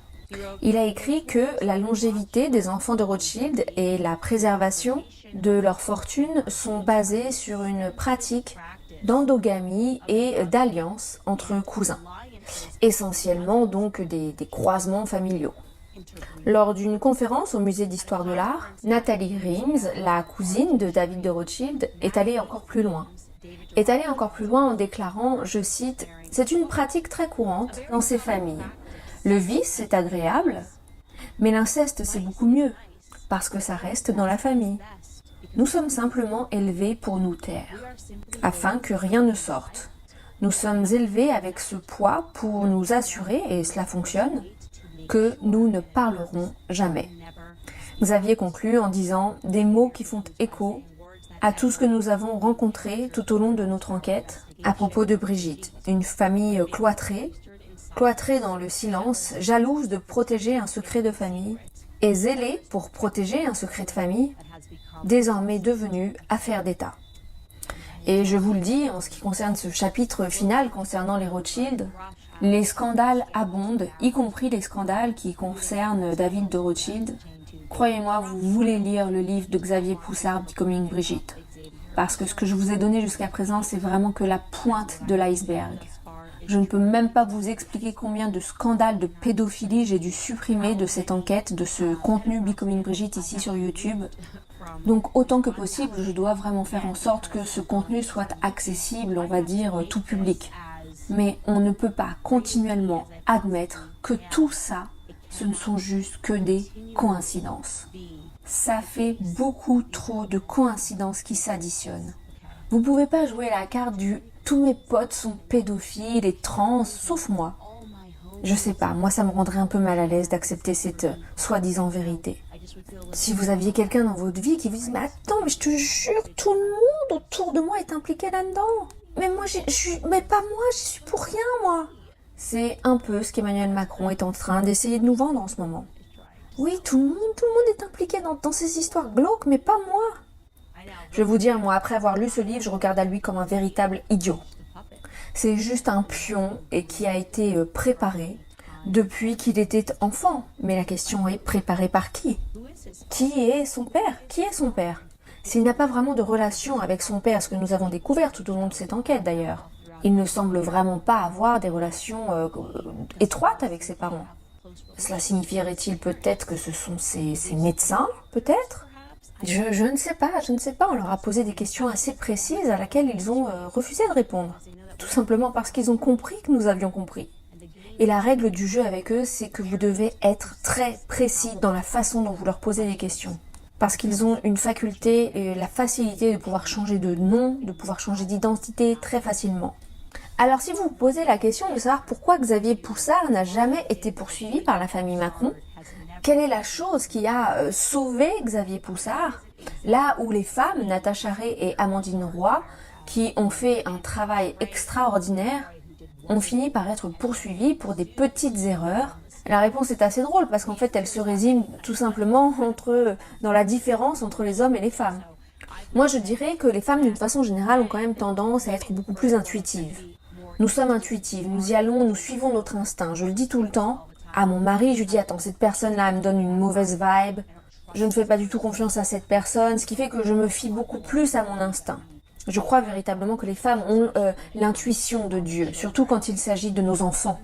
Il a écrit que la longévité des enfants de Rothschild et la préservation de leur fortune sont basées sur une pratique d'endogamie et d'alliance entre cousins. Essentiellement donc des croisements familiaux. Lors d'une conférence au musée d'histoire de l'art, Nathalie Reams, la cousine de David de Rothschild, est allée encore plus loin. En déclarant, je cite, « C'est une pratique très courante dans ces familles. Le vice, c'est agréable, mais l'inceste, c'est beaucoup mieux, parce que ça reste dans la famille. Nous sommes simplement élevés pour nous taire, afin que rien ne sorte. Nous sommes élevés avec ce poids pour nous assurer, et cela fonctionne, que nous ne parlerons jamais. Xavier conclut en disant des mots qui font écho à tout ce que nous avons rencontré tout au long de notre enquête à propos de Brigitte, une famille cloîtrée dans le silence, jalouse de protéger un secret de famille et zélée pour protéger un secret de famille, désormais devenu affaire d'État. Et je vous le dis, en ce qui concerne ce chapitre final concernant les Rothschild, les scandales abondent, y compris les scandales qui concernent David de Rothschild. Croyez-moi, vous voulez lire le livre de Xavier Poussard, Becoming Brigitte. Parce que ce que je vous ai donné jusqu'à présent, c'est vraiment que la pointe de l'iceberg. Je ne peux même pas vous expliquer combien de scandales de pédophilie j'ai dû supprimer de cette enquête, de ce contenu Becoming Brigitte ici sur YouTube. Donc autant que possible, je dois vraiment faire en sorte que ce contenu soit accessible, on va dire, tout public. Mais on ne peut pas continuellement admettre que tout ça, ce ne sont juste que des coïncidences. Ça fait beaucoup trop de coïncidences qui s'additionnent. Vous pouvez pas jouer la carte du « tous mes potes sont pédophiles et trans, sauf moi ». Je sais pas, moi ça me rendrait un peu mal à l'aise d'accepter cette soi-disant vérité. Si vous aviez quelqu'un dans votre vie qui vous dit « Mais attends, mais je te jure, tout le monde autour de moi est impliqué là-dedans. Mais moi, mais pas moi, j'y suis pour rien, moi ». C'est un peu ce qu'Emmanuel Macron est en train d'essayer de nous vendre en ce moment. Oui, tout le monde est impliqué dans ces histoires glauques, mais pas moi. Je vais vous dire, moi, après avoir lu ce livre, je regarde à lui comme un véritable idiot. C'est juste un pion et qui a été préparé depuis qu'il était enfant. Mais la question est, préparé par qui? Qui est son père? Qui est son père? S'il n'a pas vraiment de relation avec son père, ce que nous avons découvert tout au long de cette enquête d'ailleurs, il ne semble vraiment pas avoir des relations étroites avec ses parents. Cela signifierait-il peut-être que ce sont ses médecins, peut-être? Je ne sais pas, on leur a posé des questions assez précises à laquelle ils ont refusé de répondre. Tout simplement parce qu'ils ont compris que nous avions compris. Et la règle du jeu avec eux, c'est que vous devez être très précis dans la façon dont vous leur posez des questions. Parce qu'ils ont une faculté et la facilité de pouvoir changer de nom, de pouvoir changer d'identité très facilement. Alors si vous vous posez la question de savoir pourquoi Xavier Poussard n'a jamais été poursuivi par la famille Macron, quelle est la chose qui a sauvé Xavier Poussard, là où les femmes, Natacha Ray et Amandine Roy, qui ont fait un travail extraordinaire, ont fini par être poursuivies pour des petites erreurs? La réponse est assez drôle parce qu'en fait elle se résume tout simplement dans la différence entre les hommes et les femmes. Moi je dirais que les femmes d'une façon générale ont quand même tendance à être beaucoup plus intuitives. Nous sommes intuitives, nous y allons, nous suivons notre instinct. Je le dis tout le temps. À mon mari, je lui dis attends, cette personne-là elle me donne une mauvaise vibe. Je ne fais pas du tout confiance à cette personne, ce qui fait que je me fie beaucoup plus à mon instinct. Je crois véritablement que les femmes ont l'intuition de Dieu, surtout quand il s'agit de nos enfants.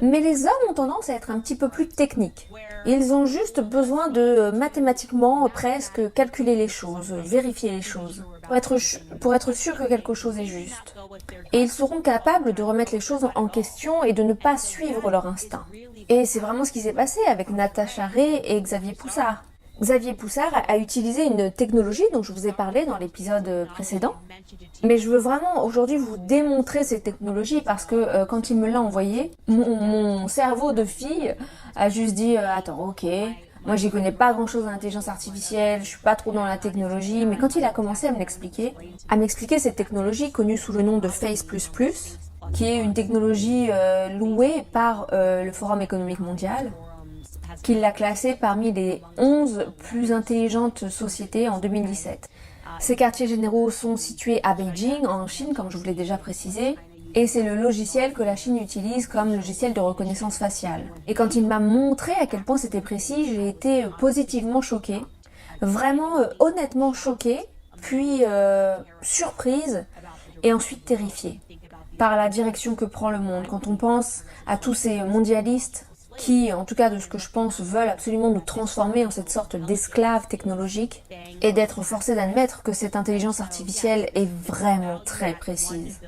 Mais les hommes ont tendance à être un petit peu plus techniques. Ils ont juste besoin de mathématiquement presque calculer les choses, vérifier les choses, pour être sûr que quelque chose est juste. Et ils seront capables de remettre les choses en question et de ne pas suivre leur instinct. Et c'est vraiment ce qui s'est passé avec Natacha Ray et Xavier Poussard. Xavier Poussard a utilisé une technologie dont je vous ai parlé dans l'épisode précédent. Mais je veux vraiment aujourd'hui vous démontrer cette technologie parce que quand il me l'a envoyé, mon cerveau de fille a juste dit attends, ok, moi j'y connais pas grand chose en intelligence artificielle, je suis pas trop dans la technologie, mais quand il a commencé à m'expliquer cette technologie connue sous le nom de Face++, qui est une technologie louée par le Forum économique mondial, qu'il l'a classée parmi les 11 plus intelligentes sociétés en 2017. Ces quartiers généraux sont situés à Beijing, en Chine, comme je vous l'ai déjà précisé, et c'est le logiciel que la Chine utilise comme logiciel de reconnaissance faciale. Et quand il m'a montré à quel point c'était précis, j'ai été positivement choquée, vraiment honnêtement choquée, puis surprise, et ensuite terrifiée par la direction que prend le monde. Quand on pense à tous ces mondialistes qui, en tout cas de ce que je pense, veulent absolument nous transformer en cette sorte d'esclaves technologiques et d'être forcés d'admettre que cette intelligence artificielle est vraiment très précise.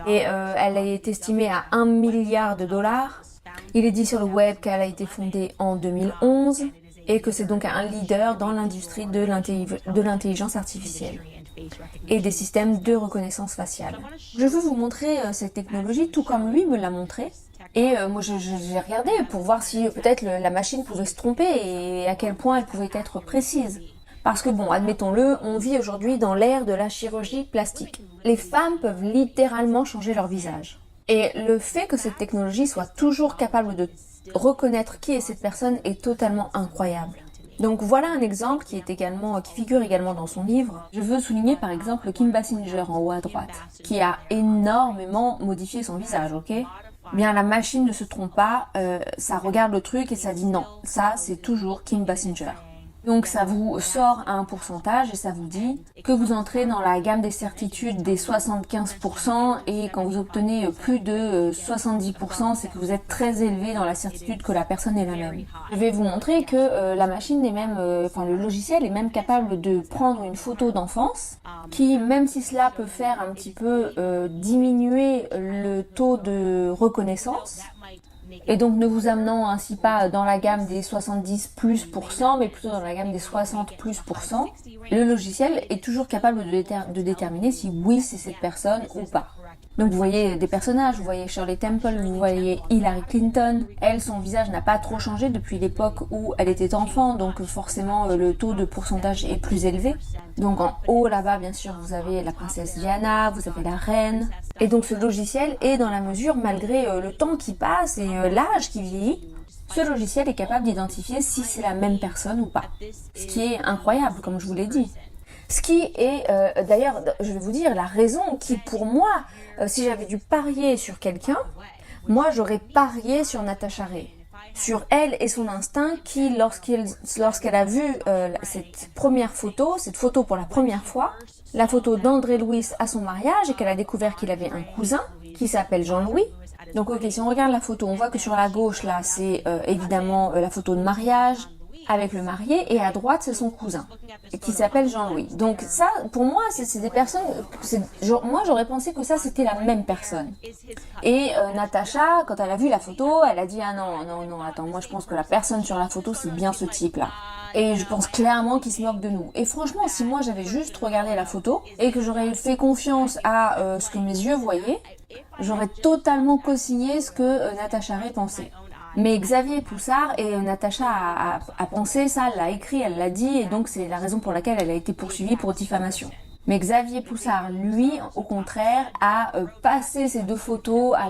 Et elle est estimée à 1 milliard de dollars. Il est dit sur le web qu'elle a été fondée en 2011 et que c'est donc un leader dans l'industrie de l'intelligence artificielle. et des systèmes de reconnaissance faciale. Je veux vous montrer cette technologie tout comme lui me l'a montré. Et moi j'ai regardé pour voir si peut-être la machine pouvait se tromper et à quel point elle pouvait être précise. Parce que bon, admettons-le, on vit aujourd'hui dans l'ère de la chirurgie plastique. Les femmes peuvent littéralement changer leur visage. Et le fait que cette technologie soit toujours capable de reconnaître qui est cette personne est totalement incroyable. Donc voilà un exemple qui figure également dans son livre. Je veux souligner par exemple Kim Basinger en haut à droite, qui a énormément modifié son visage, ok ? Bien la machine ne se trompe pas, ça regarde le truc et ça dit non, ça c'est toujours Kim Basinger. Donc ça vous sort un pourcentage et ça vous dit que vous entrez dans la gamme des certitudes des 75% et quand vous obtenez plus de 70%, c'est que vous êtes très élevé dans la certitude que la personne est la même. Je vais vous montrer que la machine est même, le logiciel est même capable de prendre une photo d'enfance qui, même si cela peut faire un petit peu diminuer le taux de reconnaissance, et donc ne vous amenant ainsi pas dans la gamme des 70+%, mais plutôt dans la gamme des 60+%, le logiciel est toujours capable de déterminer si oui c'est cette personne ou pas. Donc vous voyez des personnages, vous voyez Shirley Temple, vous voyez Hillary Clinton. Elle, son visage n'a pas trop changé depuis l'époque où elle était enfant, donc forcément le taux de pourcentage est plus élevé. Donc en haut là-bas, bien sûr, vous avez la princesse Diana, vous avez la reine. Et donc ce logiciel est dans la mesure, malgré le temps qui passe et l'âge qui vieillit, ce logiciel est capable d'identifier si c'est la même personne ou pas. Ce qui est incroyable, comme je vous l'ai dit. Ce qui est, d'ailleurs, je vais vous dire, la raison qui, pour moi, si j'avais dû parier sur quelqu'un, moi j'aurais parié sur Natasha Ray. Sur elle et son instinct qui, lorsqu'elle a vu cette photo pour la première fois, la photo d'André Louis à son mariage et qu'elle a découvert qu'il avait un cousin qui s'appelle Jean-Louis. Donc ok, si on regarde la photo, on voit que sur la gauche là, c'est évidemment la photo de mariage avec le marié et à droite c'est son cousin qui s'appelle Jean-Louis. Donc ça, pour moi, c'est des personnes. Moi, j'aurais pensé que ça c'était la même personne. Et Natacha, quand elle a vu la photo, elle a dit ah non, attends, moi je pense que la personne sur la photo c'est bien ce type-là. Et je pense clairement qu'il se moque de nous. Et franchement, si moi j'avais juste regardé la photo et que j'aurais fait confiance à ce que mes yeux voyaient, j'aurais totalement co-signé ce que Natasha Ray pensait. Mais Xavier Poussard et Natacha a pensé ça, elle l'a écrit, elle l'a dit, et donc c'est la raison pour laquelle elle a été poursuivie pour diffamation. Mais Xavier Poussard, lui, au contraire, a passé ces deux photos à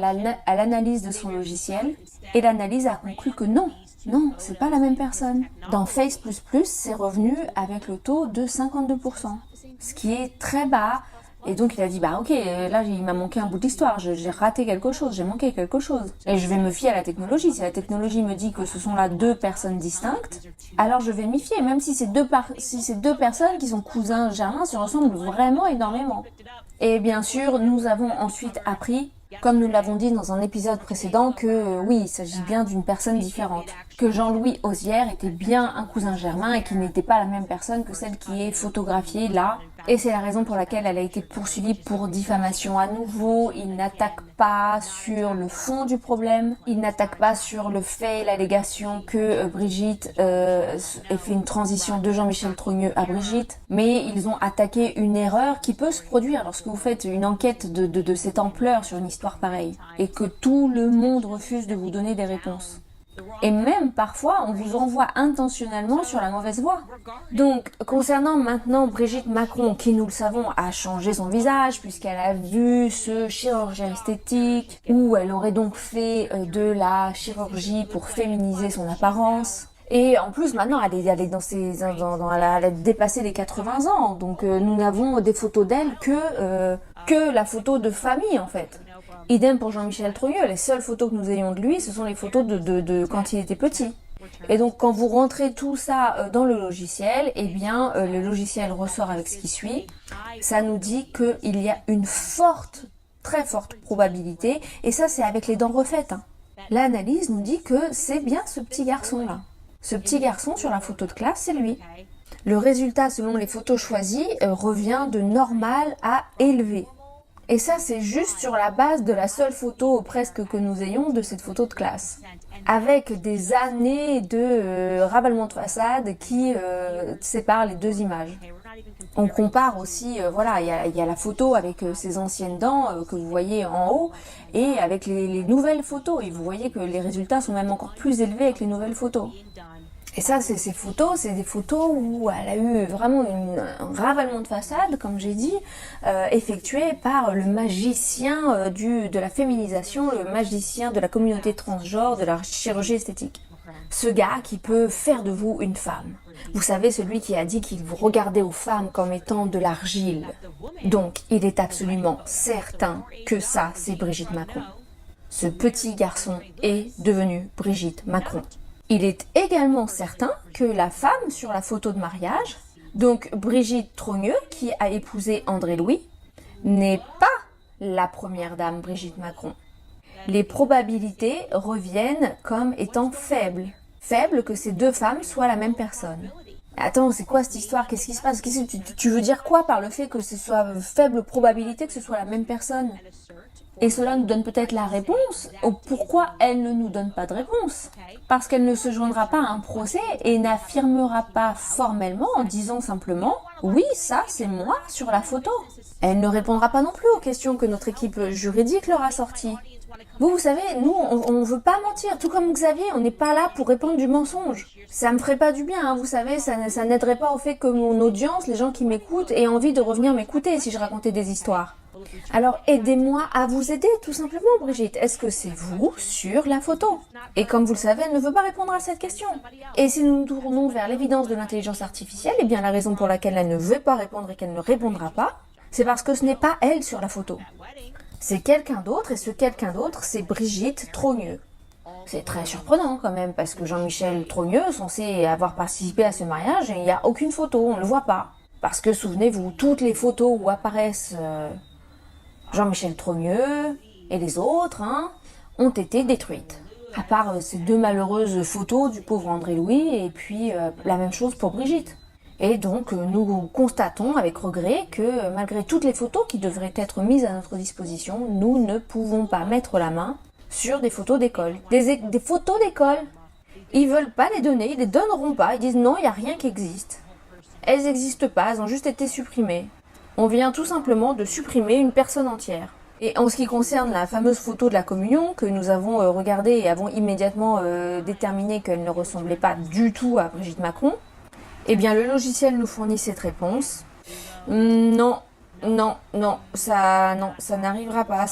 l'analyse de son logiciel, et l'analyse a conclu que non, c'est pas la même personne. Dans Face++, c'est revenu avec le taux de 52%, ce qui est très bas. Et donc il a dit bah ok, là il m'a manqué un bout d'histoire, j'ai raté quelque chose, j'ai manqué quelque chose. Et je vais me fier à la technologie. Si la technologie me dit que ce sont là deux personnes distinctes, alors je vais m'y fier, même si c'est deux personnes qui sont cousins germains se ressemblent vraiment énormément. Et bien sûr, nous avons ensuite appris, comme nous l'avons dit dans un épisode précédent, que oui, il s'agit bien d'une personne différente. Que Jean-Louis Osière était bien un cousin germain et qu'il n'était pas la même personne que celle qui est photographiée là. Et c'est la raison pour laquelle elle a été poursuivie pour diffamation à nouveau. Il n'attaque pas sur le fond du problème. Il n'attaque pas sur le fait, l'allégation que Brigitte ait fait une transition de Jean-Michel Trogneux à Brigitte. Mais ils ont attaqué une erreur qui peut se produire lorsque vous faites une enquête de cette ampleur sur une histoire pareille. Et que tout le monde refuse de vous donner des réponses. Et même parfois, on vous envoie intentionnellement sur la mauvaise voie. Donc, concernant maintenant Brigitte Macron, qui nous le savons a changé son visage puisqu'elle a vu ce chirurgien esthétique où elle aurait donc fait de la chirurgie pour féminiser son apparence. Et en plus, maintenant, elle a dépassé les 80 ans. Donc, nous n'avons des photos d'elle que la photo de famille, en fait. Idem pour Jean-Michel Trogneux, les seules photos que nous ayons de lui, ce sont les photos de quand il était petit. Et donc quand vous rentrez tout ça dans le logiciel, eh bien le logiciel ressort avec ce qui suit. Ça nous dit qu'il y a une très forte probabilité, et ça c'est avec les dents refaites. L'analyse nous dit que c'est bien ce petit garçon-là. Ce petit garçon sur la photo de classe, c'est lui. Le résultat selon les photos choisies revient de normal à élevé. Et ça, c'est juste sur la base de la seule photo presque que nous ayons de cette photo de classe. Avec des années de ravalement de façade qui séparent les deux images. On compare aussi, voilà, il y a la photo avec ses anciennes dents que vous voyez en haut et avec les nouvelles photos. Et vous voyez que les résultats sont même encore plus élevés avec les nouvelles photos. Et ça, ces photos, c'est des photos où elle a eu vraiment un ravalement de façade, comme j'ai dit, effectué par le magicien de la féminisation, le magicien de la communauté transgenre, de la chirurgie esthétique. Ce gars qui peut faire de vous une femme. Vous savez, celui qui a dit qu'il vous regardait aux femmes comme étant de l'argile. Donc, il est absolument certain que ça, c'est Brigitte Macron. Ce petit garçon est devenu Brigitte Macron. Il est également certain que la femme sur la photo de mariage, donc Brigitte Trogneux, qui a épousé André Louis, n'est pas la première dame Brigitte Macron. Les probabilités reviennent comme étant faibles. Faibles que ces deux femmes soient la même personne. Attends, c'est quoi cette histoire? Qu'est-ce qui se passe? Tu veux dire quoi par le fait que ce soit faible probabilité que ce soit la même personne? Et cela nous donne peut-être la réponse au pourquoi elle ne nous donne pas de réponse. Parce qu'elle ne se joindra pas à un procès et n'affirmera pas formellement en disant simplement « Oui, ça, c'est moi sur la photo ». Elle ne répondra pas non plus aux questions que notre équipe juridique leur a sorties. Vous savez, nous, on veut pas mentir. Tout comme Xavier, on n'est pas là pour répandre du mensonge. Ça me ferait pas du bien, hein, vous savez, ça n'aiderait pas au fait que mon audience, les gens qui m'écoutent, aient envie de revenir m'écouter si je racontais des histoires. Alors aidez-moi à vous aider, tout simplement, Brigitte. Est-ce que c'est vous sur la photo? Et comme vous le savez, elle ne veut pas répondre à cette question. Et si nous nous tournons vers l'évidence de l'intelligence artificielle, eh bien la raison pour laquelle elle ne veut pas répondre et qu'elle ne répondra pas, c'est parce que ce n'est pas elle sur la photo. C'est quelqu'un d'autre, et ce quelqu'un d'autre, c'est Brigitte Trogneux. C'est très surprenant quand même, parce que Jean-Michel Trogneux, censé avoir participé à ce mariage, il n'y a aucune photo, on ne le voit pas. Parce que, souvenez-vous, toutes les photos où apparaissent Jean-Michel Trogneux et les autres ont été détruites. À part ces deux malheureuses photos du pauvre André Louis, et puis la même chose pour Brigitte. Et donc, nous constatons avec regret que malgré toutes les photos qui devraient être mises à notre disposition, nous ne pouvons pas mettre la main sur des photos d'école. Des photos d'école. Ils veulent pas les donner, ils les donneront pas, ils disent non, il n'y a rien qui existe. Elles n'existent pas, elles ont juste été supprimées. On vient tout simplement de supprimer une personne entière. Et en ce qui concerne la fameuse photo de la communion que nous avons regardée et avons immédiatement déterminé qu'elle ne ressemblait pas du tout à Brigitte Macron, eh bien, le logiciel nous fournit cette réponse. Non, ça n'arrivera pas.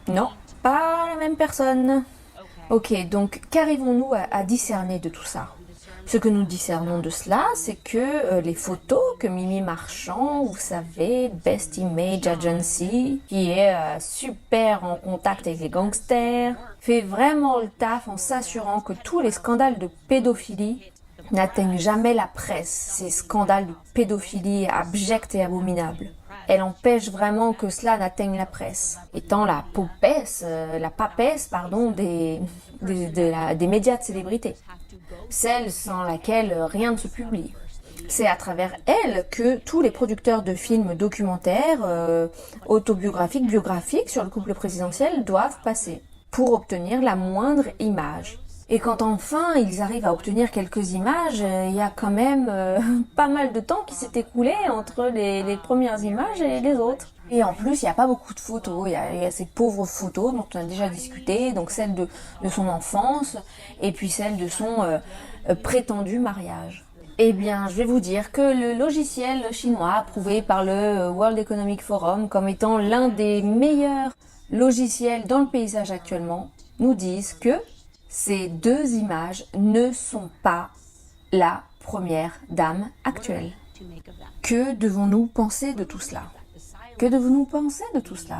Non, pas la même personne. Ok, donc qu'arrivons-nous à discerner de tout ça? Ce que nous discernons de cela, c'est que les photos que Mimi Marchand, vous savez, Best Image Agency, qui est super en contact avec les gangsters, fait vraiment le taf en s'assurant que tous les scandales de pédophilie n'atteignent jamais la presse, ces scandales de pédophilie abjects et abominables. Elle empêche vraiment que cela n'atteigne la presse, étant la papesse des médias de célébrité, celle sans laquelle rien ne se publie. C'est à travers elle que tous les producteurs de films documentaires, autobiographiques, biographiques sur le couple présidentiel doivent passer pour obtenir la moindre image. Et quand enfin ils arrivent à obtenir quelques images, il y a quand même pas mal de temps qui s'est écoulé entre les premières images et les autres. Et en plus, il n'y a pas beaucoup de photos, il y a ces pauvres photos dont on a déjà discuté, donc celle de son enfance et puis celle de son prétendu mariage. Eh bien, je vais vous dire que le logiciel chinois approuvé par le World Economic Forum comme étant l'un des meilleurs logiciels dans le paysage actuellement nous disent que ces deux images ne sont pas la première dame actuelle. Que devons-nous penser de tout cela? Que devons-nous penser de tout cela?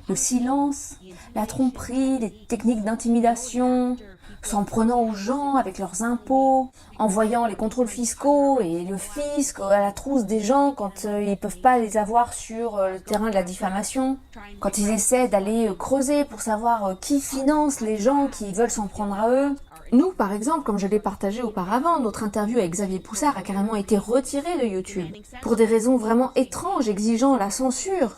Le silence, la tromperie, les techniques d'intimidation, s'en prenant aux gens avec leurs impôts, envoyant les contrôles fiscaux et le fisc à la trousse des gens quand ils ne peuvent pas les avoir sur le terrain de la diffamation, quand ils essaient d'aller creuser pour savoir qui finance les gens qui veulent s'en prendre à eux. Nous, par exemple, comme je l'ai partagé auparavant, notre interview avec Xavier Poussard a carrément été retirée de YouTube, pour des raisons vraiment étranges exigeant la censure,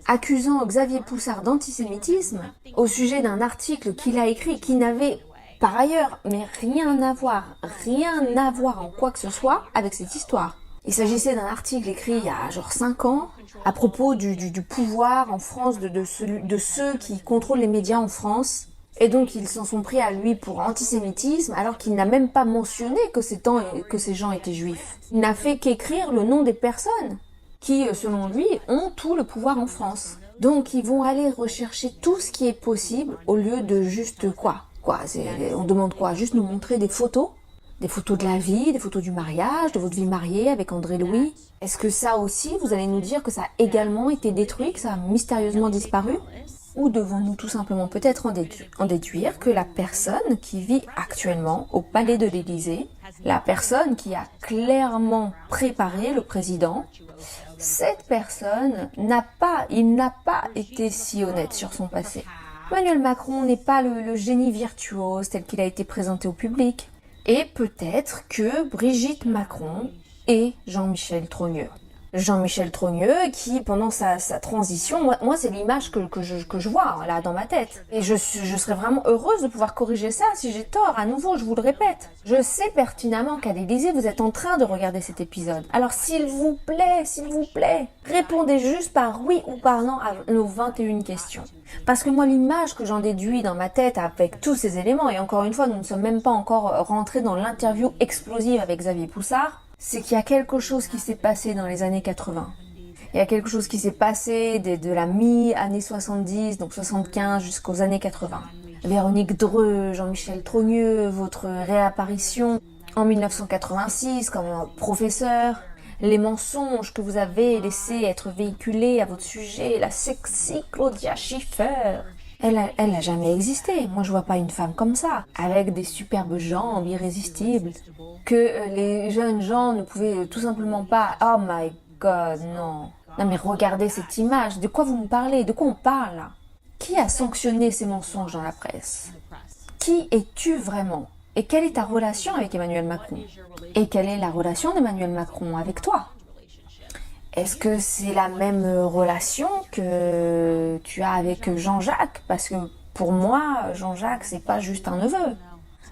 accusant Xavier Poussard d'antisémitisme au sujet d'un article qu'il a écrit qui n'avait par ailleurs, mais rien à voir en quoi que ce soit avec cette histoire. Il s'agissait d'un article écrit il y a genre 5 ans à propos du pouvoir en France, de ceux qui contrôlent les médias en France. Et donc ils s'en sont pris à lui pour antisémitisme alors qu'il n'a même pas mentionné que ces gens étaient juifs. Il n'a fait qu'écrire le nom des personnes qui, selon lui, ont tout le pouvoir en France. Donc ils vont aller rechercher tout ce qui est possible au lieu de juste on demande quoi? Juste nous montrer des photos de la vie, des photos du mariage, de votre vie mariée avec André Louis. Est-ce que ça aussi, vous allez nous dire que ça a également été détruit, que ça a mystérieusement disparu? Ou devons-nous tout simplement peut-être en déduire que la personne qui vit actuellement au palais de l'Élysée, la personne qui a clairement préparé le président, cette personne n'a pas été si honnête sur son passé. Emmanuel Macron n'est pas le génie virtuose tel qu'il a été présenté au public. Et peut-être que Brigitte Macron et Jean-Michel Trogneux. Jean-Michel Trogneux qui, pendant sa transition, moi c'est l'image que je vois là dans ma tête. Et je serais vraiment heureuse de pouvoir corriger ça si j'ai tort. À nouveau, je vous le répète. Je sais pertinemment qu'à l'Élysée, vous êtes en train de regarder cet épisode. Alors s'il vous plaît, répondez juste par oui ou par non à nos 21 questions. Parce que moi, l'image que j'en déduis dans ma tête avec tous ces éléments, et encore une fois, nous ne sommes même pas encore rentrés dans l'interview explosive avec Xavier Poussard, c'est qu'il y a quelque chose qui s'est passé dans les années 80. Il y a quelque chose qui s'est passé de la mi-année 70, donc 75 jusqu'aux années 80. Véronique Dreux, Jean-Michel Trogneux, votre réapparition en 1986 comme professeur, les mensonges que vous avez laissés être véhiculés à votre sujet, la sexy Claudia Schiffer. Elle a jamais existé. Moi, je vois pas une femme comme ça, avec des superbes jambes irrésistibles, que les jeunes gens ne pouvaient tout simplement pas. Oh my God, non. Non mais regardez cette image. De quoi vous me parlez? De quoi on parle là? Qui a sanctionné ces mensonges dans la presse? Qui es-tu vraiment? Et quelle est ta relation avec Emmanuel Macron? Et quelle est la relation d'Emmanuel Macron avec toi? Est-ce que c'est la même relation que tu as avec Jean-Jacques? Parce que pour moi, Jean-Jacques, c'est pas juste un neveu.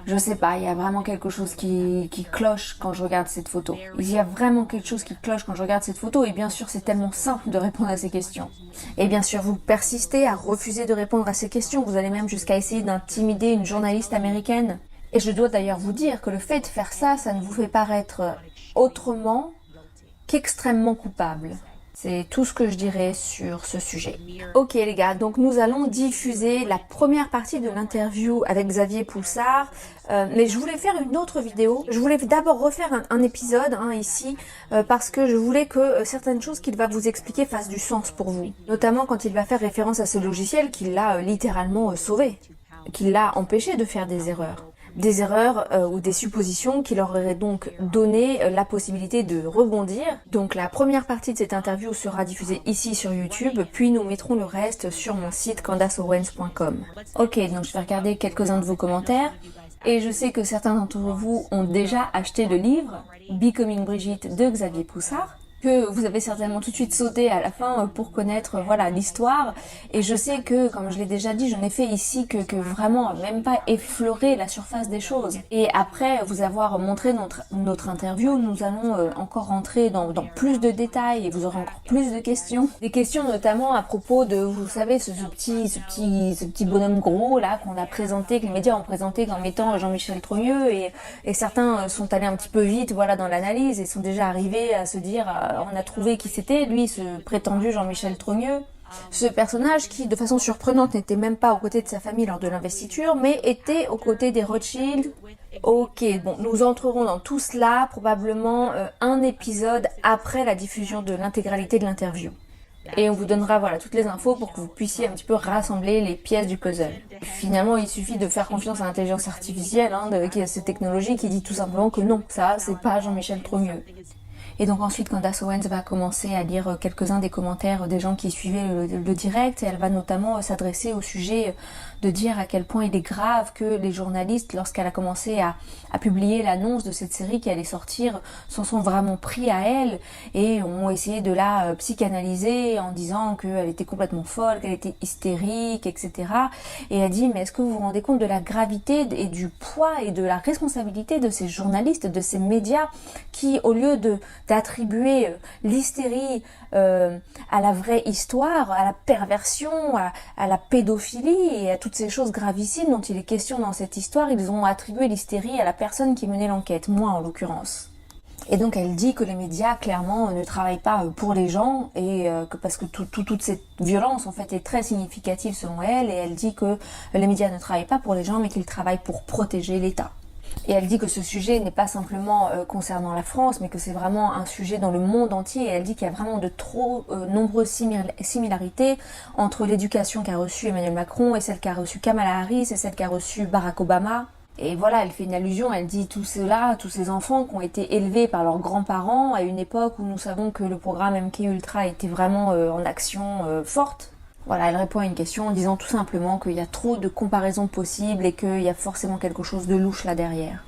Je sais pas, il y a vraiment quelque chose qui cloche quand je regarde cette photo. Il y a vraiment quelque chose qui cloche quand je regarde cette photo et bien sûr, c'est tellement simple de répondre à ces questions. Et bien sûr, vous persistez à refuser de répondre à ces questions. Vous allez même jusqu'à essayer d'intimider une journaliste américaine. Et je dois d'ailleurs vous dire que le fait de faire ça, ça ne vous fait paraître autrement qu'extrêmement coupable. C'est tout ce que je dirais sur ce sujet. Ok les gars, donc nous allons diffuser la première partie de l'interview avec Xavier Poussard. Mais je voulais faire une autre vidéo. Je voulais d'abord refaire un épisode ici parce que je voulais que certaines choses qu'il va vous expliquer fassent du sens pour vous. Notamment quand il va faire référence à ce logiciel qui l'a littéralement sauvé, qui l'a empêché de faire des erreurs. Des erreurs ou des suppositions qui leur auraient donc donné la possibilité de rebondir. Donc la première partie de cette interview sera diffusée ici sur YouTube, puis nous mettrons le reste sur mon site candaceowens.com. Ok, donc je vais regarder quelques-uns de vos commentaires. Et je sais que certains d'entre vous ont déjà acheté le livre Becoming Brigitte de Xavier Poussard, que vous avez certainement tout de suite sauté à la fin pour connaître l'histoire. Et je sais que, comme je l'ai déjà dit, je n'ai fait ici que vraiment même pas effleurer la surface des choses. Et après vous avoir montré notre interview, nous allons encore rentrer dans plus de détails et vous aurez encore plus de questions. Des questions notamment à propos de, vous savez, ce petit bonhomme gros là qu'on a présenté, que les médias ont présenté comme étant Jean-Michel Trogneux et certains sont allés un petit peu vite dans l'analyse et sont déjà arrivés à se dire on a trouvé qui c'était, lui, ce prétendu Jean-Michel Trogneux. Ce personnage qui, de façon surprenante, n'était même pas aux côtés de sa famille lors de l'investiture, mais était aux côtés des Rothschild. Ok, bon, nous entrerons dans tout cela, probablement un épisode après la diffusion de l'intégralité de l'interview. Et on vous donnera toutes les infos pour que vous puissiez un petit peu rassembler les pièces du puzzle. Finalement, il suffit de faire confiance à l'intelligence artificielle, qui a cette technologie qui dit tout simplement que non, ça, c'est pas Jean-Michel Trogneux. Et donc ensuite, Candace Owens va commencer à lire quelques-uns des commentaires des gens qui suivaient le direct et elle va notamment s'adresser au sujet de dire à quel point il est grave que les journalistes, lorsqu'elle a commencé à publier l'annonce de cette série qui allait sortir, s'en sont vraiment pris à elle et ont essayé de la psychanalyser en disant qu'elle était complètement folle, qu'elle était hystérique, etc. Et elle dit, mais est-ce que vous vous rendez compte de la gravité et du poids et de la responsabilité de ces journalistes, de ces médias qui, au lieu de d'attribuer l'hystérie à la vraie histoire, à la perversion, à la pédophilie et à toutes ces choses gravissimes dont il est question dans cette histoire. Ils ont attribué l'hystérie à la personne qui menait l'enquête, moi en l'occurrence. Et donc elle dit que les médias clairement ne travaillent pas pour les gens et que parce que toute cette violence en fait est très significative selon elle, et elle dit que les médias ne travaillent pas pour les gens mais qu'ils travaillent pour protéger l'État. Et elle dit que ce sujet n'est pas simplement concernant la France, mais que c'est vraiment un sujet dans le monde entier. Et elle dit qu'il y a vraiment de trop nombreuses similarités entre l'éducation qu'a reçue Emmanuel Macron et celle qu'a reçue Kamala Harris et celle qu'a reçue Barack Obama. Et voilà, elle fait une allusion, elle dit tous ces enfants qui ont été élevés par leurs grands-parents à une époque où nous savons que le programme MK Ultra était vraiment en action forte. Voilà, elle répond à une question en disant tout simplement qu'il y a trop de comparaisons possibles et qu'il y a forcément quelque chose de louche là derrière.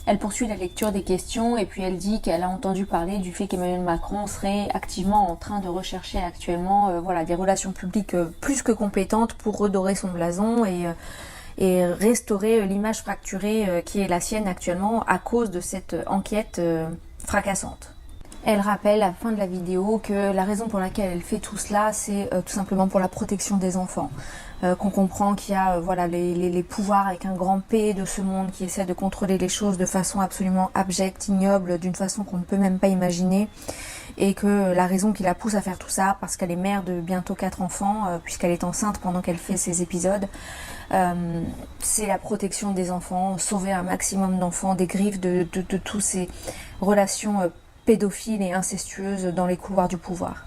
Elle poursuit la lecture des questions et puis elle dit qu'elle a entendu parler du fait qu'Emmanuel Macron serait activement en train de rechercher actuellement des relations publiques plus que compétentes pour redorer son blason et restaurer l'image fracturée qui est la sienne actuellement à cause de cette enquête fracassante. Elle rappelle à la fin de la vidéo que la raison pour laquelle elle fait tout cela, c'est tout simplement pour la protection des enfants. Qu'on comprend qu'il y a les pouvoirs avec un grand P de ce monde qui essaient de contrôler les choses de façon absolument abjecte, ignoble, d'une façon qu'on ne peut même pas imaginer. Et que la raison qui la pousse à faire tout ça, parce qu'elle est mère de bientôt 4 enfants, puisqu'elle est enceinte pendant qu'elle fait ces épisodes, c'est la protection des enfants, sauver un maximum d'enfants des griffes de toutes ces relations pédophiles et incestueuses dans les couloirs du pouvoir.